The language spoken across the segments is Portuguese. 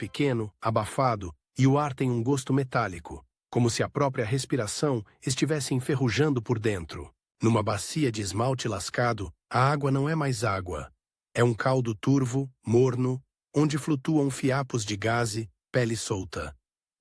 pequeno, abafado, e o ar tem um gosto metálico, como se a própria respiração estivesse enferrujando por dentro. Numa bacia de esmalte lascado, a água não é mais água. É um caldo turvo, morno, onde flutuam fiapos de gaze, pele solta.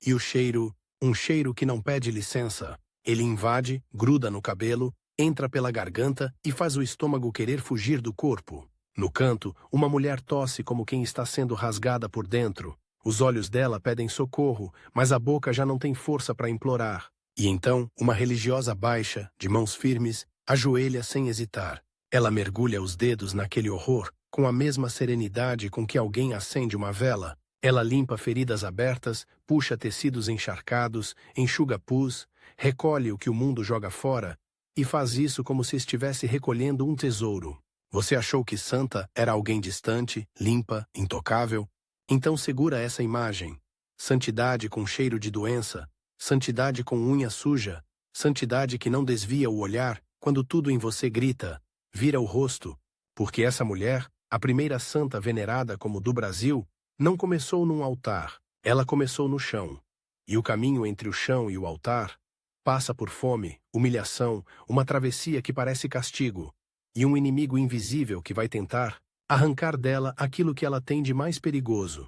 E o cheiro, um cheiro que não pede licença. Ele invade, gruda no cabelo, entra pela garganta e faz o estômago querer fugir do corpo. No canto, uma mulher tosse como quem está sendo rasgada por dentro. Os olhos dela pedem socorro, mas a boca já não tem força para implorar. E então, uma religiosa baixa, de mãos firmes, ajoelha sem hesitar. Ela mergulha os dedos naquele horror, com a mesma serenidade com que alguém acende uma vela. Ela limpa feridas abertas, puxa tecidos encharcados, enxuga pus, recolhe o que o mundo joga fora, e faz isso como se estivesse recolhendo um tesouro. Você achou que santa era alguém distante, limpa, intocável? Então segura essa imagem. Santidade com cheiro de doença, santidade com unha suja, santidade que não desvia o olhar quando tudo em você grita, vira o rosto, porque essa mulher, a primeira santa venerada como do Brasil, não começou num altar, ela começou no chão. E o caminho entre o chão e o altar passa por fome, humilhação, uma travessia que parece castigo, e um inimigo invisível que vai tentar arrancar dela aquilo que ela tem de mais perigoso.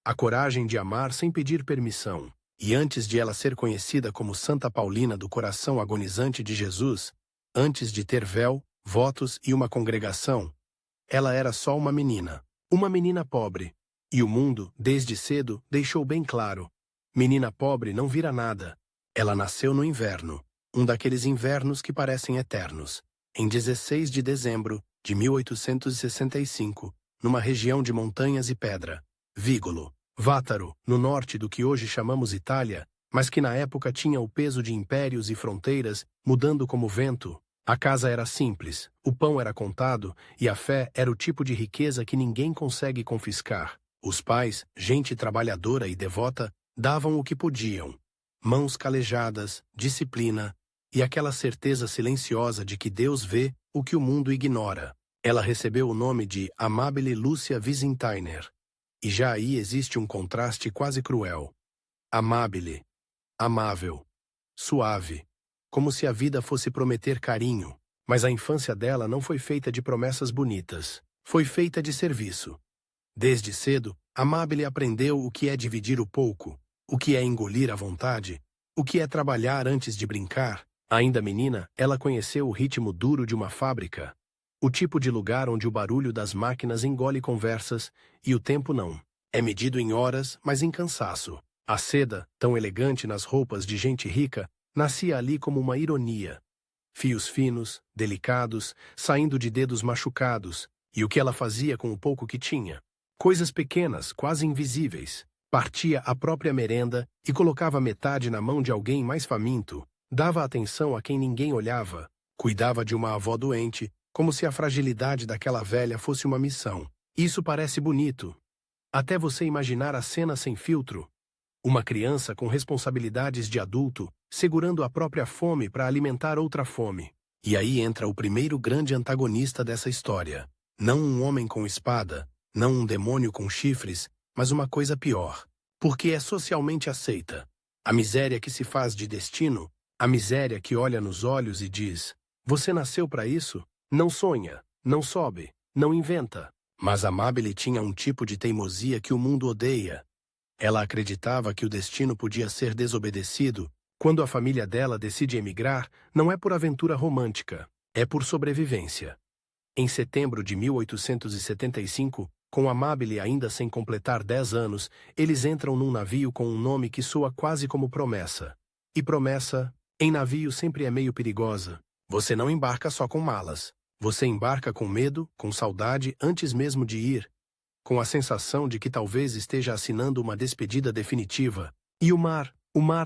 A coragem de amar sem pedir permissão. E antes de ela ser conhecida como Santa Paulina do Coração Agonizante de Jesus, antes de ter véu, votos e uma congregação, ela era só uma menina pobre. E o mundo, desde cedo, deixou bem claro: menina pobre não vira nada. Ela nasceu no inverno, um daqueles invernos que parecem eternos. Em 16 de dezembro de 1865, numa região de montanhas e pedra, Vigolo, Vátaro, no norte do que hoje chamamos Itália, mas que na época tinha o peso de impérios e fronteiras mudando como vento. A casa era simples, o pão era contado e a fé era o tipo de riqueza que ninguém consegue confiscar. Os pais, gente trabalhadora e devota, davam o que podiam. Mãos calejadas, disciplina e aquela certeza silenciosa de que Deus vê o que o mundo ignora. Ela recebeu o nome de Amabile Lúcia Visintainer. E já aí existe um contraste quase cruel. Amabile, amável, suave, como se a vida fosse prometer carinho, mas a infância dela não foi feita de promessas bonitas, foi feita de serviço. Desde cedo, Amabile aprendeu o que é dividir o pouco, o que é engolir a vontade, o que é trabalhar antes de brincar. Ainda menina, ela conheceu o ritmo duro de uma fábrica, o tipo de lugar onde o barulho das máquinas engole conversas e o tempo não. É medido em horas, mas em cansaço. A seda, tão elegante nas roupas de gente rica, nascia ali como uma ironia. Fios finos, delicados, saindo de dedos machucados, e o que ela fazia com o pouco que tinha? Coisas pequenas, quase invisíveis. Partia a própria merenda e colocava metade na mão de alguém mais faminto. Dava atenção a quem ninguém olhava. Cuidava de uma avó doente, como se a fragilidade daquela velha fosse uma missão. Isso parece bonito. Até você imaginar a cena sem filtro. Uma criança com responsabilidades de adulto, segurando a própria fome para alimentar outra fome. E aí entra o primeiro grande antagonista dessa história. Não um homem com espada, não um demônio com chifres, mas uma coisa pior. Porque é socialmente aceita. A miséria que se faz de destino, a miséria que olha nos olhos e diz: você nasceu para isso? Não sonha, não sobe, não inventa. Mas Amabile tinha um tipo de teimosia que o mundo odeia. Ela acreditava que o destino podia ser desobedecido. Quando a família dela decide emigrar, não é por aventura romântica, é por sobrevivência. Em setembro de 1875, com Amabile ainda sem completar 10 anos, eles entram num navio com um nome que soa quase como promessa. E promessa, em navio sempre é meio perigosa. Você não embarca só com malas. Você embarca com medo, com saudade antes mesmo de ir, com a sensação de que talvez esteja assinando uma despedida definitiva. E o mar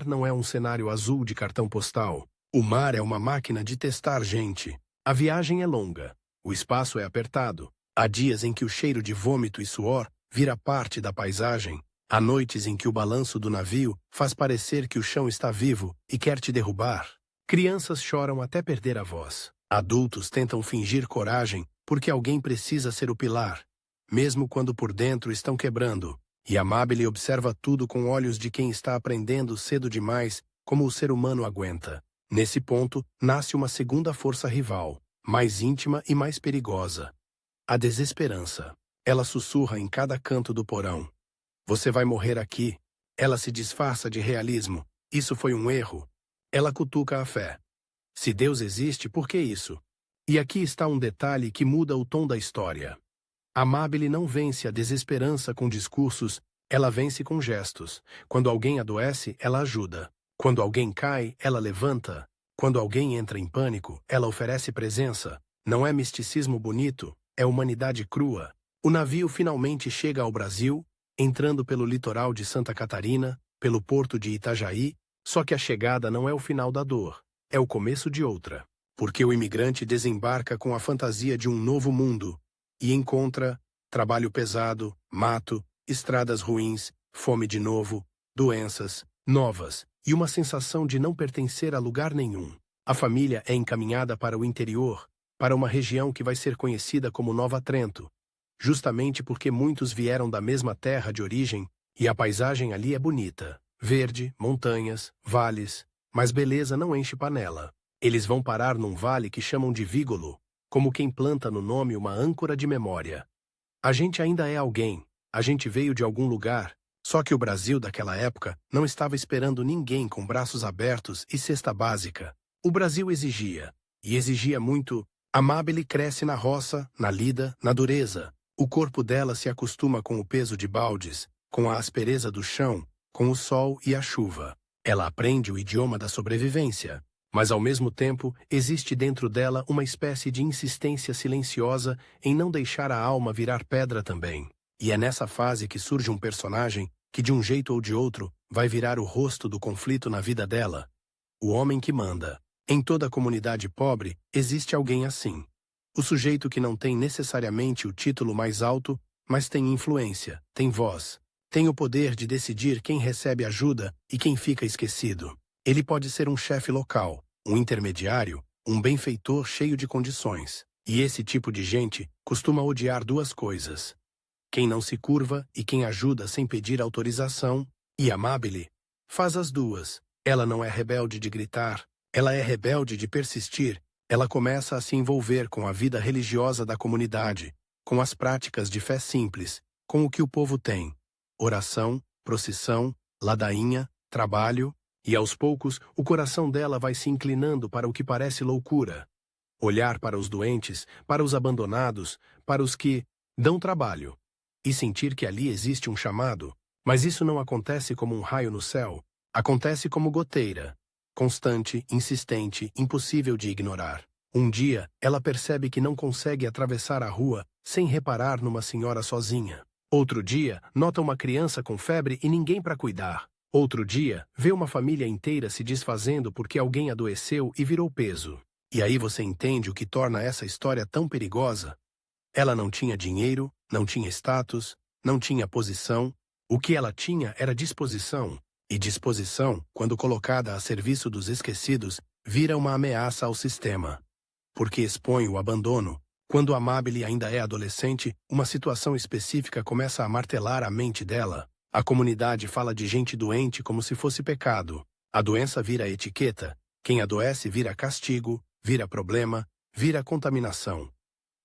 não é um cenário azul de cartão postal. O mar é uma máquina de testar gente. A viagem é longa, o espaço é apertado. Há dias em que o cheiro de vômito e suor vira parte da paisagem. Há noites em que o balanço do navio faz parecer que o chão está vivo e quer te derrubar. Crianças choram até perder a voz. Adultos tentam fingir coragem porque alguém precisa ser o pilar, mesmo quando por dentro estão quebrando. e Amabile observa tudo com olhos de quem está aprendendo cedo demais como o ser humano aguenta. Nesse ponto, nasce uma segunda força rival, mais íntima e mais perigosa. A desesperança. Ela sussurra em cada canto do porão. Você vai morrer aqui. Ela se disfarça de realismo. Isso foi um erro. Ela cutuca a fé. Se Deus existe, por que isso? E aqui está um detalhe que muda o tom da história. Amabile não vence a desesperança com discursos, ela vence com gestos. Quando alguém adoece, ela ajuda. Quando alguém cai, ela levanta. Quando alguém entra em pânico, ela oferece presença. Não é misticismo bonito, é humanidade crua. O navio finalmente chega ao Brasil, entrando pelo litoral de Santa Catarina, pelo porto de Itajaí, só que a chegada não é o final da dor, é o começo de outra. Porque o imigrante desembarca com a fantasia de um novo mundo e encontra trabalho pesado, mato, estradas ruins, fome de novo, doenças novas e uma sensação de não pertencer a lugar nenhum. A família é encaminhada para o interior, para uma região que vai ser conhecida como Nova Trento, justamente porque muitos vieram da mesma terra de origem e a paisagem ali é bonita. Verde, montanhas, vales, mas beleza não enche panela. Eles vão parar num vale que chamam de Vígolo, como quem planta no nome uma âncora de memória. A gente ainda é alguém, a gente veio de algum lugar, só que o Brasil daquela época não estava esperando ninguém com braços abertos e cesta básica. O Brasil exigia, e exigia muito. Amabile cresce na roça, na lida, na dureza. O corpo dela se acostuma com o peso de baldes, com a aspereza do chão, com o sol e a chuva. Ela aprende o idioma da sobrevivência. Mas, ao mesmo tempo, existe dentro dela uma espécie de insistência silenciosa em não deixar a alma virar pedra também. E é nessa fase que surge um personagem que, de um jeito ou de outro, vai virar o rosto do conflito na vida dela. O homem que manda. Em toda comunidade pobre, existe alguém assim. O sujeito que não tem necessariamente o título mais alto, mas tem influência, tem voz, tem o poder de decidir quem recebe ajuda e quem fica esquecido. Ele pode ser um chefe local, um intermediário, um benfeitor cheio de condições. E esse tipo de gente costuma odiar duas coisas: quem não se curva e quem ajuda sem pedir autorização. E Amabile faz as duas. Ela não é rebelde de gritar, ela é rebelde de persistir. Ela começa a se envolver com a vida religiosa da comunidade, com as práticas de fé simples, com o que o povo tem: oração, procissão, ladainha, trabalho. E aos poucos, o coração dela vai se inclinando para o que parece loucura. Olhar para os doentes, para os abandonados, para os que dão trabalho. E sentir que ali existe um chamado. Mas isso não acontece como um raio no céu. Acontece como goteira. Constante, insistente, impossível de ignorar. Um dia, ela percebe que não consegue atravessar a rua sem reparar numa senhora sozinha. Outro dia, nota uma criança com febre e ninguém para cuidar. Outro dia, vê uma família inteira se desfazendo porque alguém adoeceu e virou peso. E aí você entende o que torna essa história tão perigosa? Ela não tinha dinheiro, não tinha status, não tinha posição. O que ela tinha era disposição. E disposição, quando colocada a serviço dos esquecidos, vira uma ameaça ao sistema. Porque expõe o abandono. Quando Amabile ainda é adolescente, uma situação específica começa a martelar a mente dela. A comunidade fala de gente doente como se fosse pecado. A doença vira etiqueta. Quem adoece vira castigo, vira problema, vira contaminação.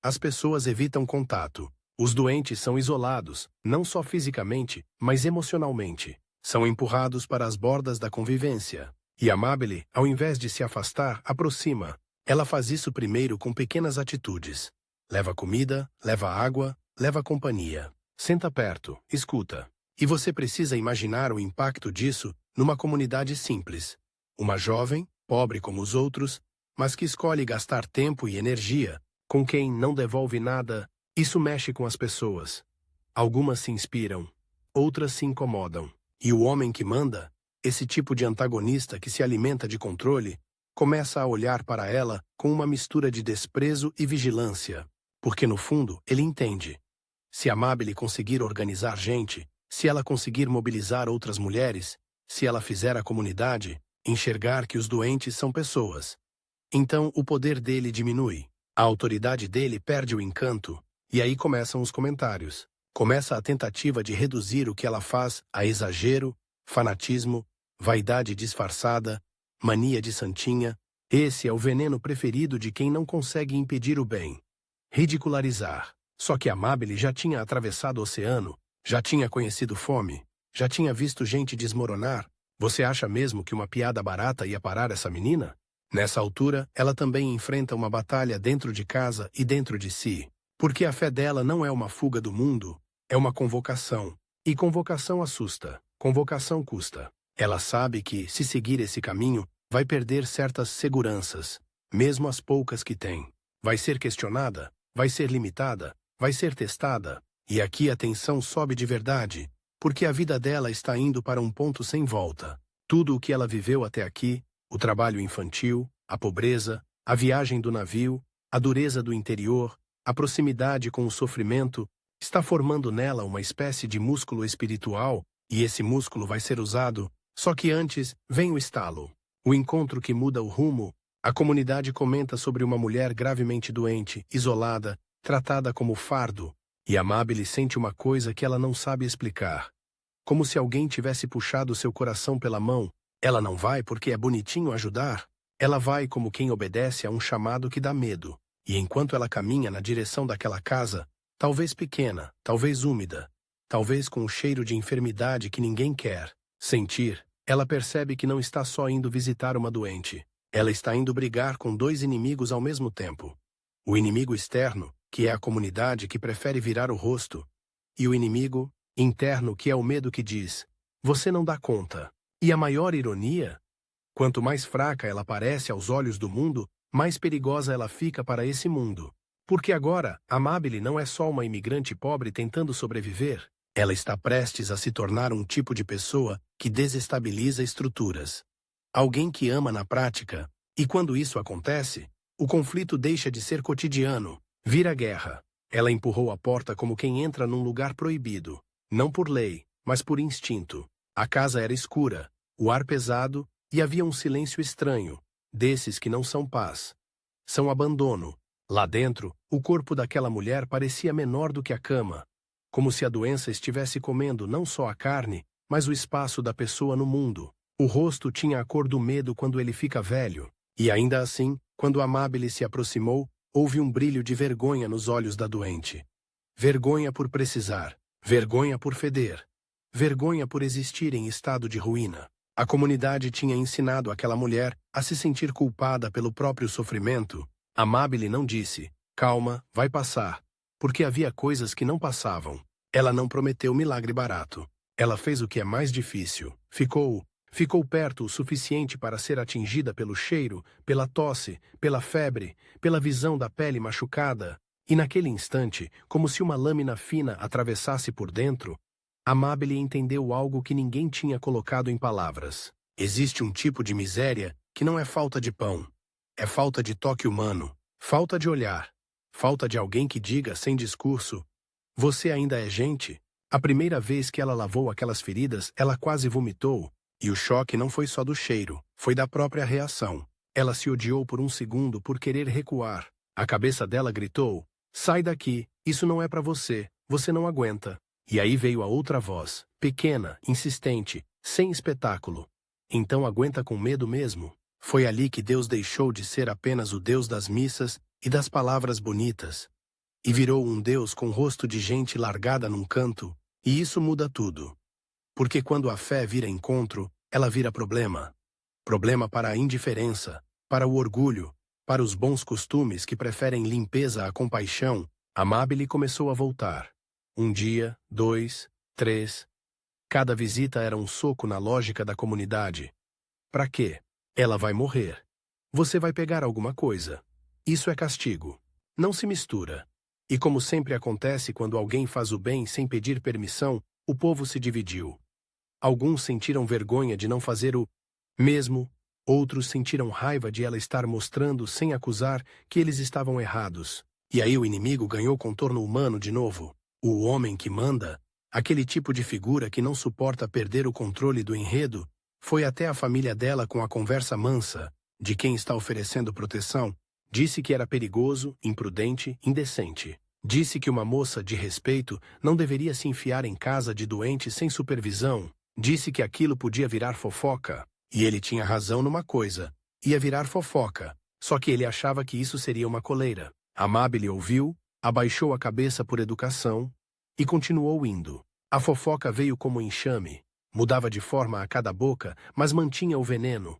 As pessoas evitam contato. Os doentes são isolados, não só fisicamente, mas emocionalmente. São empurrados para as bordas da convivência. E Amabile, ao invés de se afastar, aproxima. Ela faz isso primeiro com pequenas atitudes. Leva comida, leva água, leva companhia. Senta perto, escuta. E você precisa imaginar o impacto disso numa comunidade simples. Uma jovem, pobre como os outros, mas que escolhe gastar tempo e energia com quem não devolve nada. Isso mexe com as pessoas. Algumas se inspiram, outras se incomodam. E o homem que manda, esse tipo de antagonista que se alimenta de controle, começa a olhar para ela com uma mistura de desprezo e vigilância. Porque no fundo, ele entende. Se Amabile conseguir organizar gente, se ela conseguir mobilizar outras mulheres, se ela fizer a comunidade enxergar que os doentes são pessoas, então o poder dele diminui, a autoridade dele perde o encanto, e aí começam os comentários. Começa a tentativa de reduzir o que ela faz a exagero, fanatismo, vaidade disfarçada, mania de santinha. Esse é o veneno preferido de quem não consegue impedir o bem. Ridicularizar. Só que Amabile já tinha atravessado o oceano, já tinha conhecido fome, já tinha visto gente desmoronar. Você acha mesmo que uma piada barata ia parar essa menina? Nessa altura, ela também enfrenta uma batalha dentro de casa e dentro de si. Porque a fé dela não é uma fuga do mundo, é uma convocação. E convocação assusta, convocação custa. Ela sabe que, se seguir esse caminho, vai perder certas seguranças, mesmo as poucas que tem. Vai ser questionada, vai ser limitada, vai ser testada. E aqui a tensão sobe de verdade, porque a vida dela está indo para um ponto sem volta. Tudo o que ela viveu até aqui, o trabalho infantil, a pobreza, a viagem do navio, a dureza do interior, a proximidade com o sofrimento, está formando nela uma espécie de músculo espiritual, e esse músculo vai ser usado. Só que antes vem o estalo, o encontro que muda o rumo. A comunidade comenta sobre uma mulher gravemente doente, isolada, tratada como fardo, e Amabile sente uma coisa que ela não sabe explicar. Como se alguém tivesse puxado seu coração pela mão. Ela não vai porque é bonitinho ajudar. Ela vai como quem obedece a um chamado que dá medo. E enquanto ela caminha na direção daquela casa, talvez pequena, talvez úmida, talvez com um cheiro de enfermidade que ninguém quer sentir, ela percebe que não está só indo visitar uma doente. Ela está indo brigar com dois inimigos ao mesmo tempo. O inimigo externo, que é a comunidade que prefere virar o rosto, e o inimigo interno, que é o medo que diz: você não dá conta. E a maior ironia? Quanto mais fraca ela parece aos olhos do mundo, mais perigosa ela fica para esse mundo. Porque agora, Amabile não é só uma imigrante pobre tentando sobreviver. Ela está prestes a se tornar um tipo de pessoa que desestabiliza estruturas. Alguém que ama na prática. E quando isso acontece, o conflito deixa de ser cotidiano, vira guerra. Ela empurrou a porta como quem entra num lugar proibido. Não por lei, mas por instinto. A casa era escura, o ar pesado, e havia um silêncio estranho, desses que não são paz. São abandono. Lá dentro, o corpo daquela mulher parecia menor do que a cama, como se a doença estivesse comendo não só a carne, mas o espaço da pessoa no mundo. O rosto tinha a cor do medo quando ele fica velho, e ainda assim, quando Amabile se aproximou, houve um brilho de vergonha nos olhos da doente. Vergonha por precisar, vergonha por feder, vergonha por existir em estado de ruína. A comunidade tinha ensinado aquela mulher a se sentir culpada pelo próprio sofrimento. Amabile não disse: calma, vai passar, porque havia coisas que não passavam. Ela não prometeu milagre barato. Ela fez o que é mais difícil. Ficou perto o suficiente para ser atingida pelo cheiro, pela tosse, pela febre, pela visão da pele machucada. E naquele instante, como se uma lâmina fina atravessasse por dentro, Amabile entendeu algo que ninguém tinha colocado em palavras. Existe um tipo de miséria que não é falta de pão. É falta de toque humano, falta de olhar, falta de alguém que diga sem discurso: você ainda é gente? A primeira vez que ela lavou aquelas feridas, ela quase vomitou. E o choque não foi só do cheiro, foi da própria reação. Ela se odiou por um segundo por querer recuar. A cabeça dela gritou: sai daqui, isso não é para você, você não aguenta. E aí veio a outra voz, pequena, insistente, sem espetáculo: então aguenta com medo mesmo? Foi ali que Deus deixou de ser apenas o Deus das missas e das palavras bonitas, e virou um Deus com rosto de gente largada num canto, e isso muda tudo. Porque quando a fé vira encontro, ela vira problema. Problema para a indiferença, para o orgulho, para os bons costumes que preferem limpeza à compaixão. Amabile começou a voltar. Um dia, 2, 3. Cada visita era um soco na lógica da comunidade. Pra quê? Ela vai morrer. Você vai pegar alguma coisa. Isso é castigo. Não se mistura. E como sempre acontece quando alguém faz o bem sem pedir permissão, o povo se dividiu. Alguns sentiram vergonha de não fazer o mesmo, outros sentiram raiva de ela estar mostrando sem acusar que eles estavam errados. E aí o inimigo ganhou contorno humano de novo. O homem que manda, aquele tipo de figura que não suporta perder o controle do enredo, foi até a família dela com a conversa mansa, de quem está oferecendo proteção, disse que era perigoso, imprudente, indecente. Disse que uma moça de respeito não deveria se enfiar em casa de doente sem supervisão. Disse que aquilo podia virar fofoca. E ele tinha razão numa coisa. Ia virar fofoca. Só que ele achava que isso seria uma coleira. Amabile ouviu, abaixou a cabeça por educação e continuou indo. A fofoca veio como enxame. Mudava de forma a cada boca, mas mantinha o veneno.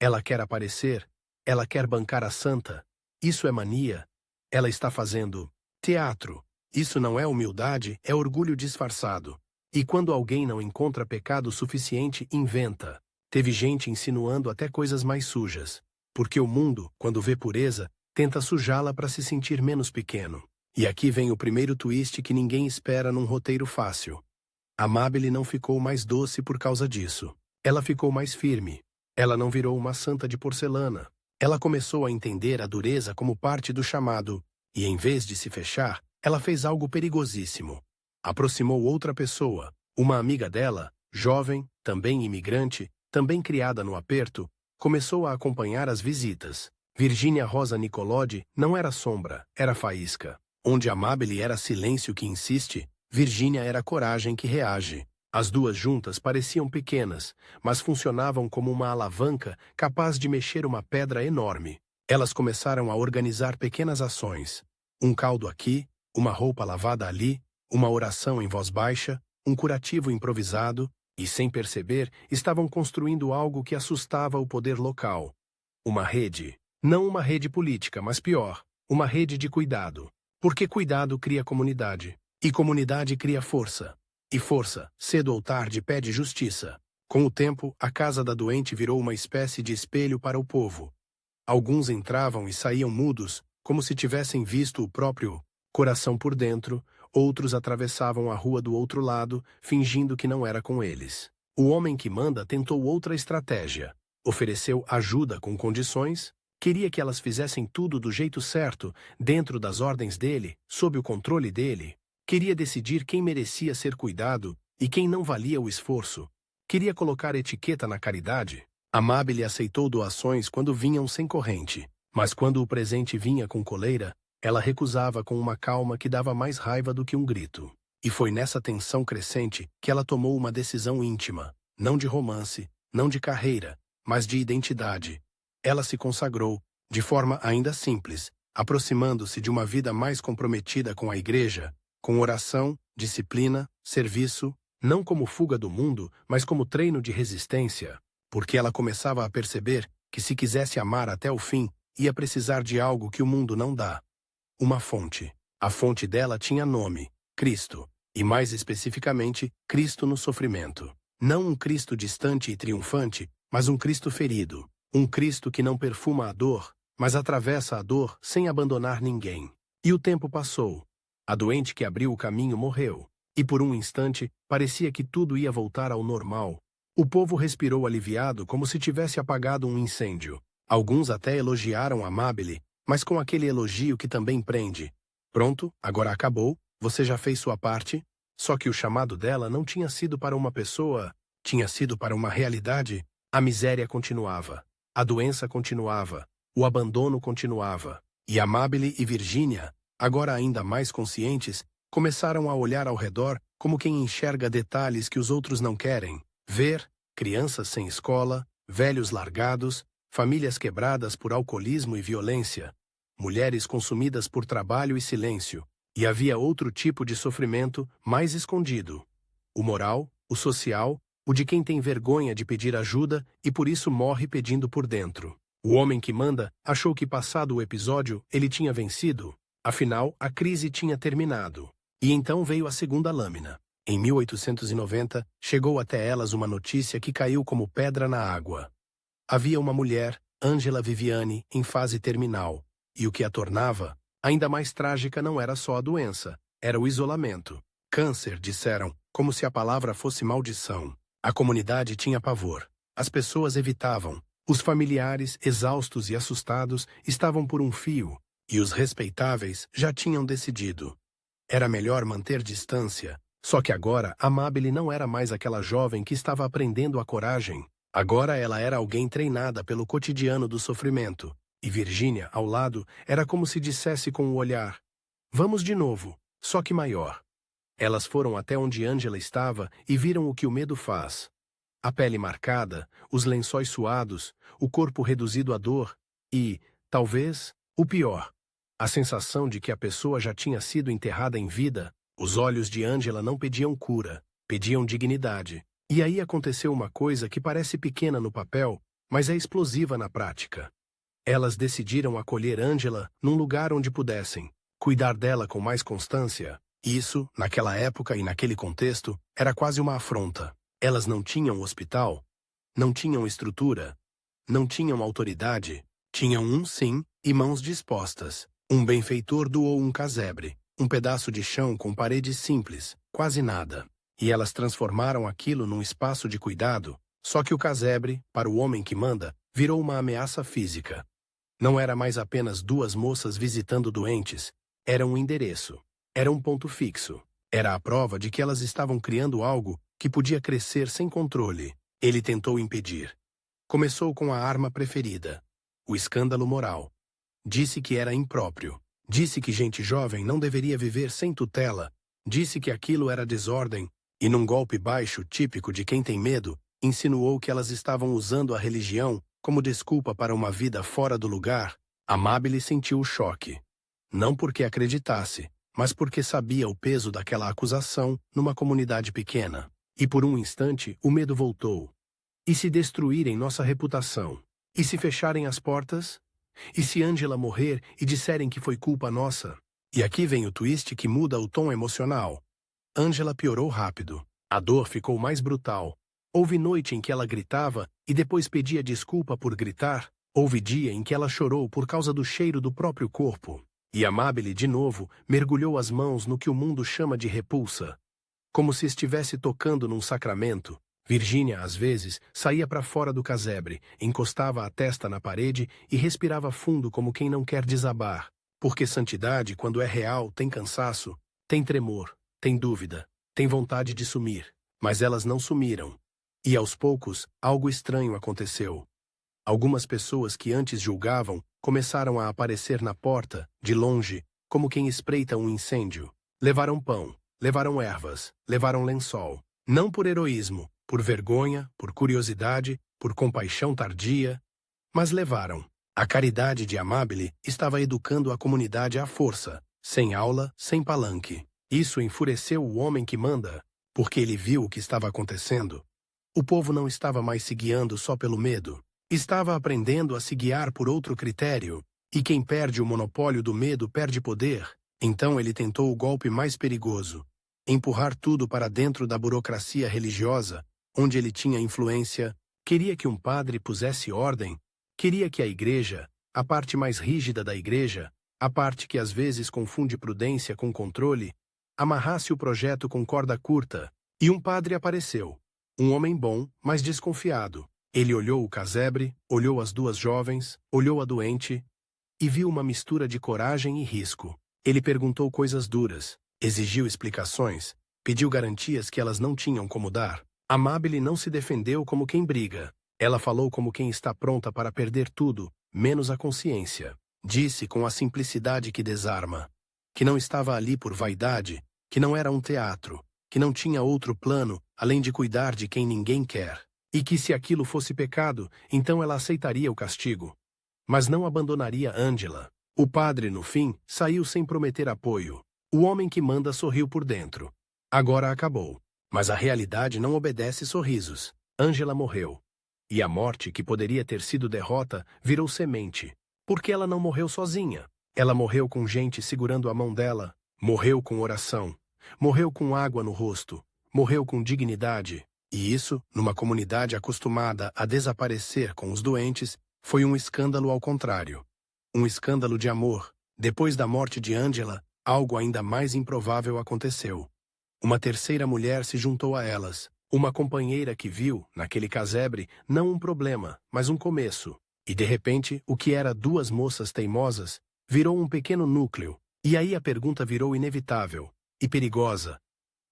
Ela quer aparecer. Ela quer bancar a santa. Isso é mania. Ela está fazendo teatro. Isso não é humildade, é orgulho disfarçado. E quando alguém não encontra pecado suficiente, inventa. Teve gente insinuando até coisas mais sujas. Porque o mundo, quando vê pureza, tenta sujá-la para se sentir menos pequeno. E aqui vem o primeiro twist que ninguém espera num roteiro fácil. Amabile não ficou mais doce por causa disso. Ela ficou mais firme. Ela não virou uma santa de porcelana. Ela começou a entender a dureza como parte do chamado, e em vez de se fechar, ela fez algo perigosíssimo. Aproximou outra pessoa, uma amiga dela, jovem, também imigrante, também criada no aperto, começou a acompanhar as visitas. Virgínia Rosa Nicolodi não era sombra, era faísca. Onde Amabile era silêncio que insiste, Virgínia era coragem que reage. As duas juntas pareciam pequenas, mas funcionavam como uma alavanca capaz de mexer uma pedra enorme. Elas começaram a organizar pequenas ações. Um caldo aqui, uma roupa lavada ali, uma oração em voz baixa, um curativo improvisado, e sem perceber, estavam construindo algo que assustava o poder local. Uma rede. Não uma rede política, mas pior, uma rede de cuidado. Porque cuidado cria comunidade. E comunidade cria força. E força, cedo ou tarde, pede justiça. Com o tempo, a casa da doente virou uma espécie de espelho para o povo. Alguns entravam e saíam mudos, como se tivessem visto o próprio coração por dentro, outros atravessavam a rua do outro lado, fingindo que não era com eles. O homem que manda tentou outra estratégia. Ofereceu ajuda com condições, queria que elas fizessem tudo do jeito certo, dentro das ordens dele, sob o controle dele. Queria decidir quem merecia ser cuidado e quem não valia o esforço. Queria colocar etiqueta na caridade. Amabile aceitou doações quando vinham sem corrente, mas quando o presente vinha com coleira, ela recusava com uma calma que dava mais raiva do que um grito. E foi nessa tensão crescente que ela tomou uma decisão íntima, não de romance, não de carreira, mas de identidade. Ela se consagrou, de forma ainda simples, aproximando-se de uma vida mais comprometida com a igreja, com oração, disciplina, serviço, não como fuga do mundo, mas como treino de resistência. Porque ela começava a perceber que se quisesse amar até o fim, ia precisar de algo que o mundo não dá. Uma fonte. A fonte dela tinha nome, Cristo, e mais especificamente, Cristo no sofrimento. Não um Cristo distante e triunfante, mas um Cristo ferido. Um Cristo que não perfuma a dor, mas atravessa a dor sem abandonar ninguém. E o tempo passou. A doente que abriu o caminho morreu. E por um instante, parecia que tudo ia voltar ao normal. O povo respirou aliviado como se tivesse apagado um incêndio. Alguns até elogiaram Amabile, mas com aquele elogio que também prende. Pronto, agora acabou, você já fez sua parte. Só que o chamado dela não tinha sido para uma pessoa, tinha sido para uma realidade. A miséria continuava, a doença continuava, o abandono continuava. E Amabile e Virgínia, agora ainda mais conscientes, começaram a olhar ao redor como quem enxerga detalhes que os outros não querem ver: crianças sem escola, velhos largados, famílias quebradas por alcoolismo e violência, mulheres consumidas por trabalho e silêncio. E havia outro tipo de sofrimento mais escondido: o moral, o social, o de quem tem vergonha de pedir ajuda e por isso morre pedindo por dentro. O homem que manda achou que, passado o episódio, ele tinha vencido. Afinal, a crise tinha terminado. E então veio a segunda lâmina. Em 1890, chegou até elas uma notícia que caiu como pedra na água. Havia uma mulher, Angela Viviane, em fase terminal. E o que a tornava ainda mais trágica não era só a doença, era o isolamento. Câncer, disseram, como se a palavra fosse maldição. A comunidade tinha pavor. As pessoas evitavam. Os familiares, exaustos e assustados, estavam por um fio. E os respeitáveis já tinham decidido. Era melhor manter distância. Só que agora, Amabile não era mais aquela jovem que estava aprendendo a coragem. Agora ela era alguém treinada pelo cotidiano do sofrimento. E Virgínia, ao lado, era como se dissesse com o olhar: Vamos de novo, só que maior. Elas foram até onde Angela estava e viram o que o medo faz. A pele marcada, os lençóis suados, o corpo reduzido à dor e, talvez, o pior, a sensação de que a pessoa já tinha sido enterrada em vida. Os olhos de Angela não pediam cura, pediam dignidade. E aí aconteceu uma coisa que parece pequena no papel, mas é explosiva na prática. Elas decidiram acolher Angela num lugar onde pudessem, cuidar dela com mais constância. Isso, naquela época e naquele contexto, era quase uma afronta. Elas não tinham hospital, não tinham estrutura, não tinham autoridade, tinham um sim e mãos dispostas. Um benfeitor doou um casebre, um pedaço de chão com paredes simples, quase nada. E elas transformaram aquilo num espaço de cuidado, só que o casebre, para o homem que manda, virou uma ameaça física. Não era mais apenas duas moças visitando doentes, era um endereço, era um ponto fixo, era a prova de que elas estavam criando algo que podia crescer sem controle. Ele tentou impedir. Começou com a arma preferida, o escândalo moral. Disse que era impróprio, disse que gente jovem não deveria viver sem tutela, disse que aquilo era desordem, e num golpe baixo típico de quem tem medo, insinuou que elas estavam usando a religião como desculpa para uma vida fora do lugar. Amabile sentiu o choque. Não porque acreditasse, mas porque sabia o peso daquela acusação numa comunidade pequena. E por um instante o medo voltou. E se destruírem nossa reputação? E se fecharem as portas? E se Angela morrer e disserem que foi culpa nossa? E aqui vem o twist que muda o tom emocional. Angela piorou rápido. A dor ficou mais brutal. Houve noite em que ela gritava e depois pedia desculpa por gritar. Houve dia em que ela chorou por causa do cheiro do próprio corpo. E Amabile, de novo, mergulhou as mãos no que o mundo chama de repulsa. Como se estivesse tocando num sacramento. Virginia, às vezes, saía para fora do casebre, encostava a testa na parede e respirava fundo como quem não quer desabar. Porque santidade, quando é real, tem cansaço, tem tremor, tem dúvida, tem vontade de sumir. Mas elas não sumiram. E aos poucos, algo estranho aconteceu. Algumas pessoas que antes julgavam começaram a aparecer na porta, de longe, como quem espreita um incêndio. Levaram pão, levaram ervas, levaram lençol. Não por heroísmo, por vergonha, por curiosidade, por compaixão tardia, mas levaram. A caridade de Amabile estava educando a comunidade à força, sem aula, sem palanque. Isso enfureceu o homem que manda, porque ele viu o que estava acontecendo. O povo não estava mais se guiando só pelo medo. Estava aprendendo a se guiar por outro critério, e quem perde o monopólio do medo perde poder. Então ele tentou o golpe mais perigoso, empurrar tudo para dentro da burocracia religiosa, onde ele tinha influência. Queria que um padre pusesse ordem, queria que a igreja, a parte mais rígida da igreja, a parte que às vezes confunde prudência com controle, amarrasse o projeto com corda curta. E um padre apareceu. Um homem bom, mas desconfiado. Ele olhou o casebre, olhou as duas jovens, olhou a doente e viu uma mistura de coragem e risco. Ele perguntou coisas duras, exigiu explicações, pediu garantias que elas não tinham como dar. Amabile não se defendeu como quem briga. Ela falou como quem está pronta para perder tudo, menos a consciência. Disse com a simplicidade que desarma, que não estava ali por vaidade, que não era um teatro, que não tinha outro plano além de cuidar de quem ninguém quer. E que se aquilo fosse pecado, então ela aceitaria o castigo. Mas não abandonaria Angela. O padre, no fim, saiu sem prometer apoio. O homem que manda sorriu por dentro. Agora acabou. Mas a realidade não obedece sorrisos. Angela morreu. E a morte, que poderia ter sido derrota, virou semente. Porque ela não morreu sozinha. Ela morreu com gente segurando a mão dela. Morreu com oração. Morreu com água no rosto. Morreu com dignidade. E isso, numa comunidade acostumada a desaparecer com os doentes, foi um escândalo ao contrário. Um escândalo de amor. Depois da morte de Angela, algo ainda mais improvável aconteceu. Uma terceira mulher se juntou a elas. Uma companheira que viu, naquele casebre, não um problema, mas um começo. E de repente, o que era duas moças teimosas, virou um pequeno núcleo. E aí a pergunta virou inevitável e perigosa.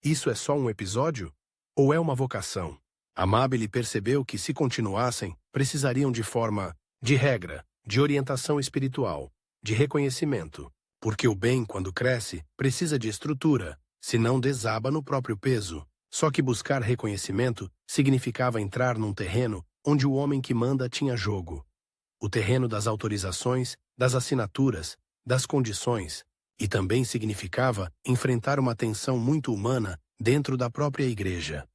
Isso é só um episódio? Ou é uma vocação? Amabile percebeu que, se continuassem, precisariam de forma, de regra, de orientação espiritual, de reconhecimento. Porque o bem, quando cresce, precisa de estrutura, senão desaba no próprio peso. Só que buscar reconhecimento significava entrar num terreno onde o homem que manda tinha jogo. O terreno das autorizações, das assinaturas, das condições, e também significava enfrentar uma tensão muito humana dentro da própria igreja.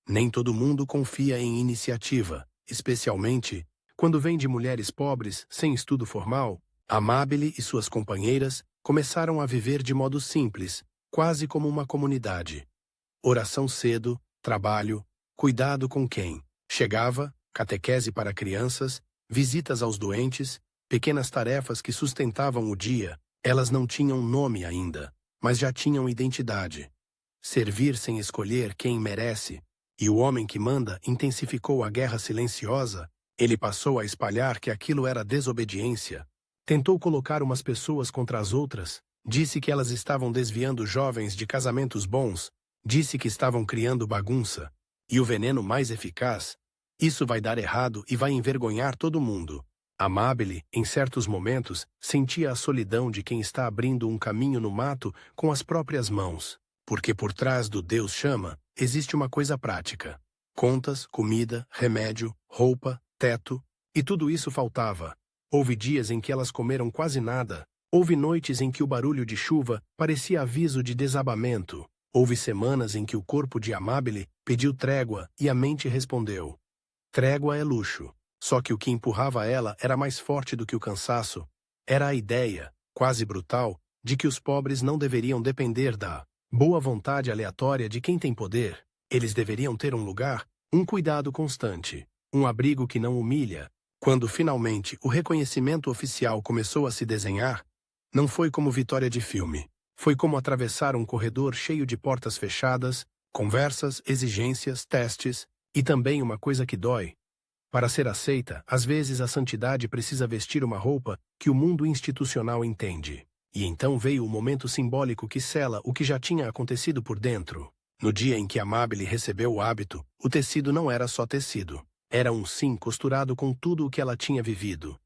Nem todo mundo confia em iniciativa, especialmente quando vem de mulheres pobres sem estudo formal. Amabile e suas companheiras começaram a viver de modo simples, quase como uma comunidade. Oração cedo, trabalho, cuidado com quem chegava, catequese para crianças, visitas aos doentes, pequenas tarefas que sustentavam o dia. Elas não tinham nome ainda, mas já tinham identidade. Servir sem escolher quem merece. E o homem que manda intensificou a guerra silenciosa. Ele passou a espalhar que aquilo era desobediência. Tentou colocar umas pessoas contra as outras. Disse que elas estavam desviando jovens de casamentos bons. Disse que estavam criando bagunça. E o veneno mais eficaz: isso vai dar errado e vai envergonhar todo mundo. Amabile, em certos momentos, sentia a solidão de quem está abrindo um caminho no mato com as próprias mãos. Porque por trás do Deus chama, existe uma coisa prática. Contas, comida, remédio, roupa, teto, e tudo isso faltava. Houve dias em que elas comeram quase nada. Houve noites em que o barulho de chuva parecia aviso de desabamento. Houve semanas em que o corpo de Amabile pediu trégua e a mente respondeu. Trégua é luxo. Só que o que empurrava ela era mais forte do que o cansaço. Era a ideia, quase brutal, de que os pobres não deveriam depender da boa vontade aleatória de quem tem poder. Eles deveriam ter um lugar, um cuidado constante, um abrigo que não humilha. Quando finalmente o reconhecimento oficial começou a se desenhar, não foi como vitória de filme. Foi como atravessar um corredor cheio de portas fechadas, conversas, exigências, testes, e também uma coisa que dói. Para ser aceita, às vezes a santidade precisa vestir uma roupa que o mundo institucional entende. E então veio o momento simbólico que sela o que já tinha acontecido por dentro. No dia em que Amabile recebeu o hábito, o tecido não era só tecido. Era um sim costurado com tudo o que ela tinha vivido.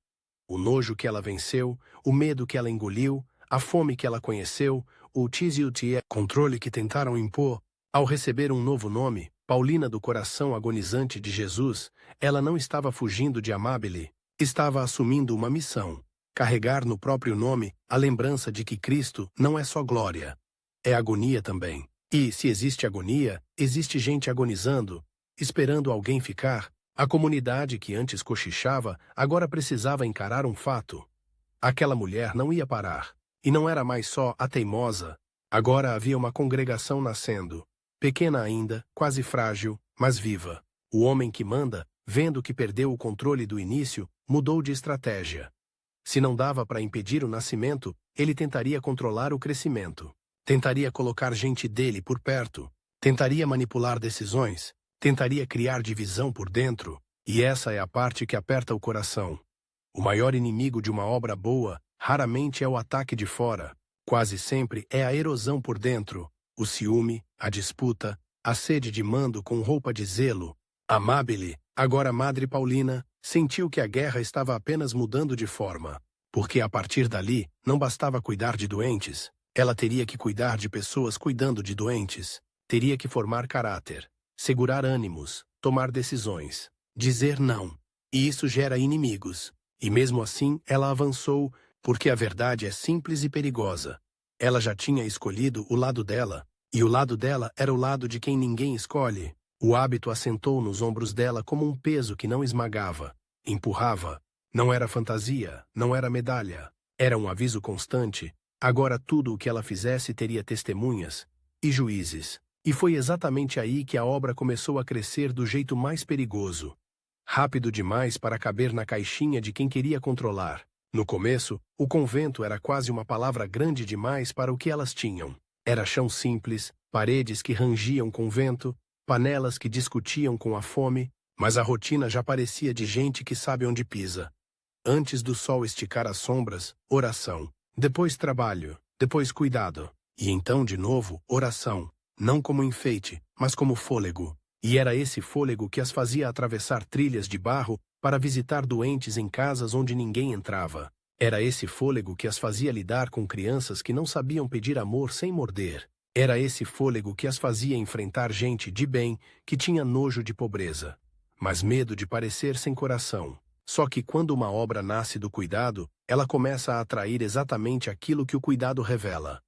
O nojo que ela venceu, o medo que ela engoliu, a fome que ela conheceu, o tsie controle que tentaram impor. Ao receber um novo nome, Paulina do coração agonizante de Jesus, ela não estava fugindo de Amabile, estava assumindo uma missão: carregar no próprio nome a lembrança de que Cristo não é só glória, é agonia também. E, se existe agonia, existe gente agonizando, esperando alguém ficar. A comunidade que antes cochichava agora precisava encarar um fato. Aquela mulher não ia parar, e não era mais só a teimosa. Agora havia uma congregação nascendo. Pequena ainda, quase frágil, mas viva. O homem que manda, vendo que perdeu o controle do início, mudou de estratégia. Se não dava para impedir o nascimento, ele tentaria controlar o crescimento. Tentaria colocar gente dele por perto. Tentaria manipular decisões. Tentaria criar divisão por dentro. E essa é a parte que aperta o coração. O maior inimigo de uma obra boa raramente é o ataque de fora. Quase sempre é a erosão por dentro. O ciúme, a disputa, a sede de mando com roupa de zelo. Amabile, agora Madre Paulina, sentiu que a guerra estava apenas mudando de forma. Porque a partir dali, não bastava cuidar de doentes. Ela teria que cuidar de pessoas cuidando de doentes. Teria que formar caráter, segurar ânimos, tomar decisões, dizer não. E isso gera inimigos. E mesmo assim, ela avançou, porque a verdade é simples e perigosa. Ela já tinha escolhido o lado dela, e o lado dela era o lado de quem ninguém escolhe. O hábito assentou nos ombros dela como um peso que não esmagava, empurrava. Não era fantasia, não era medalha. Era um aviso constante. Agora tudo o que ela fizesse teria testemunhas e juízes. E foi exatamente aí que a obra começou a crescer do jeito mais perigoso. Rápido demais para caber na caixinha de quem queria controlar. No começo, o convento era quase uma palavra grande demais para o que elas tinham. Era chão simples, paredes que rangiam com o vento, panelas que discutiam com a fome, mas a rotina já parecia de gente que sabe onde pisa. Antes do sol esticar as sombras, oração. Depois trabalho, depois cuidado. E então, de novo, oração. Não como enfeite, mas como fôlego. E era esse fôlego que as fazia atravessar trilhas de barro para visitar doentes em casas onde ninguém entrava. Era esse fôlego que as fazia lidar com crianças que não sabiam pedir amor sem morder. Era esse fôlego que as fazia enfrentar gente de bem que tinha nojo de pobreza, mas medo de parecer sem coração. Só que quando uma obra nasce do cuidado, ela começa a atrair exatamente aquilo que o cuidado revela: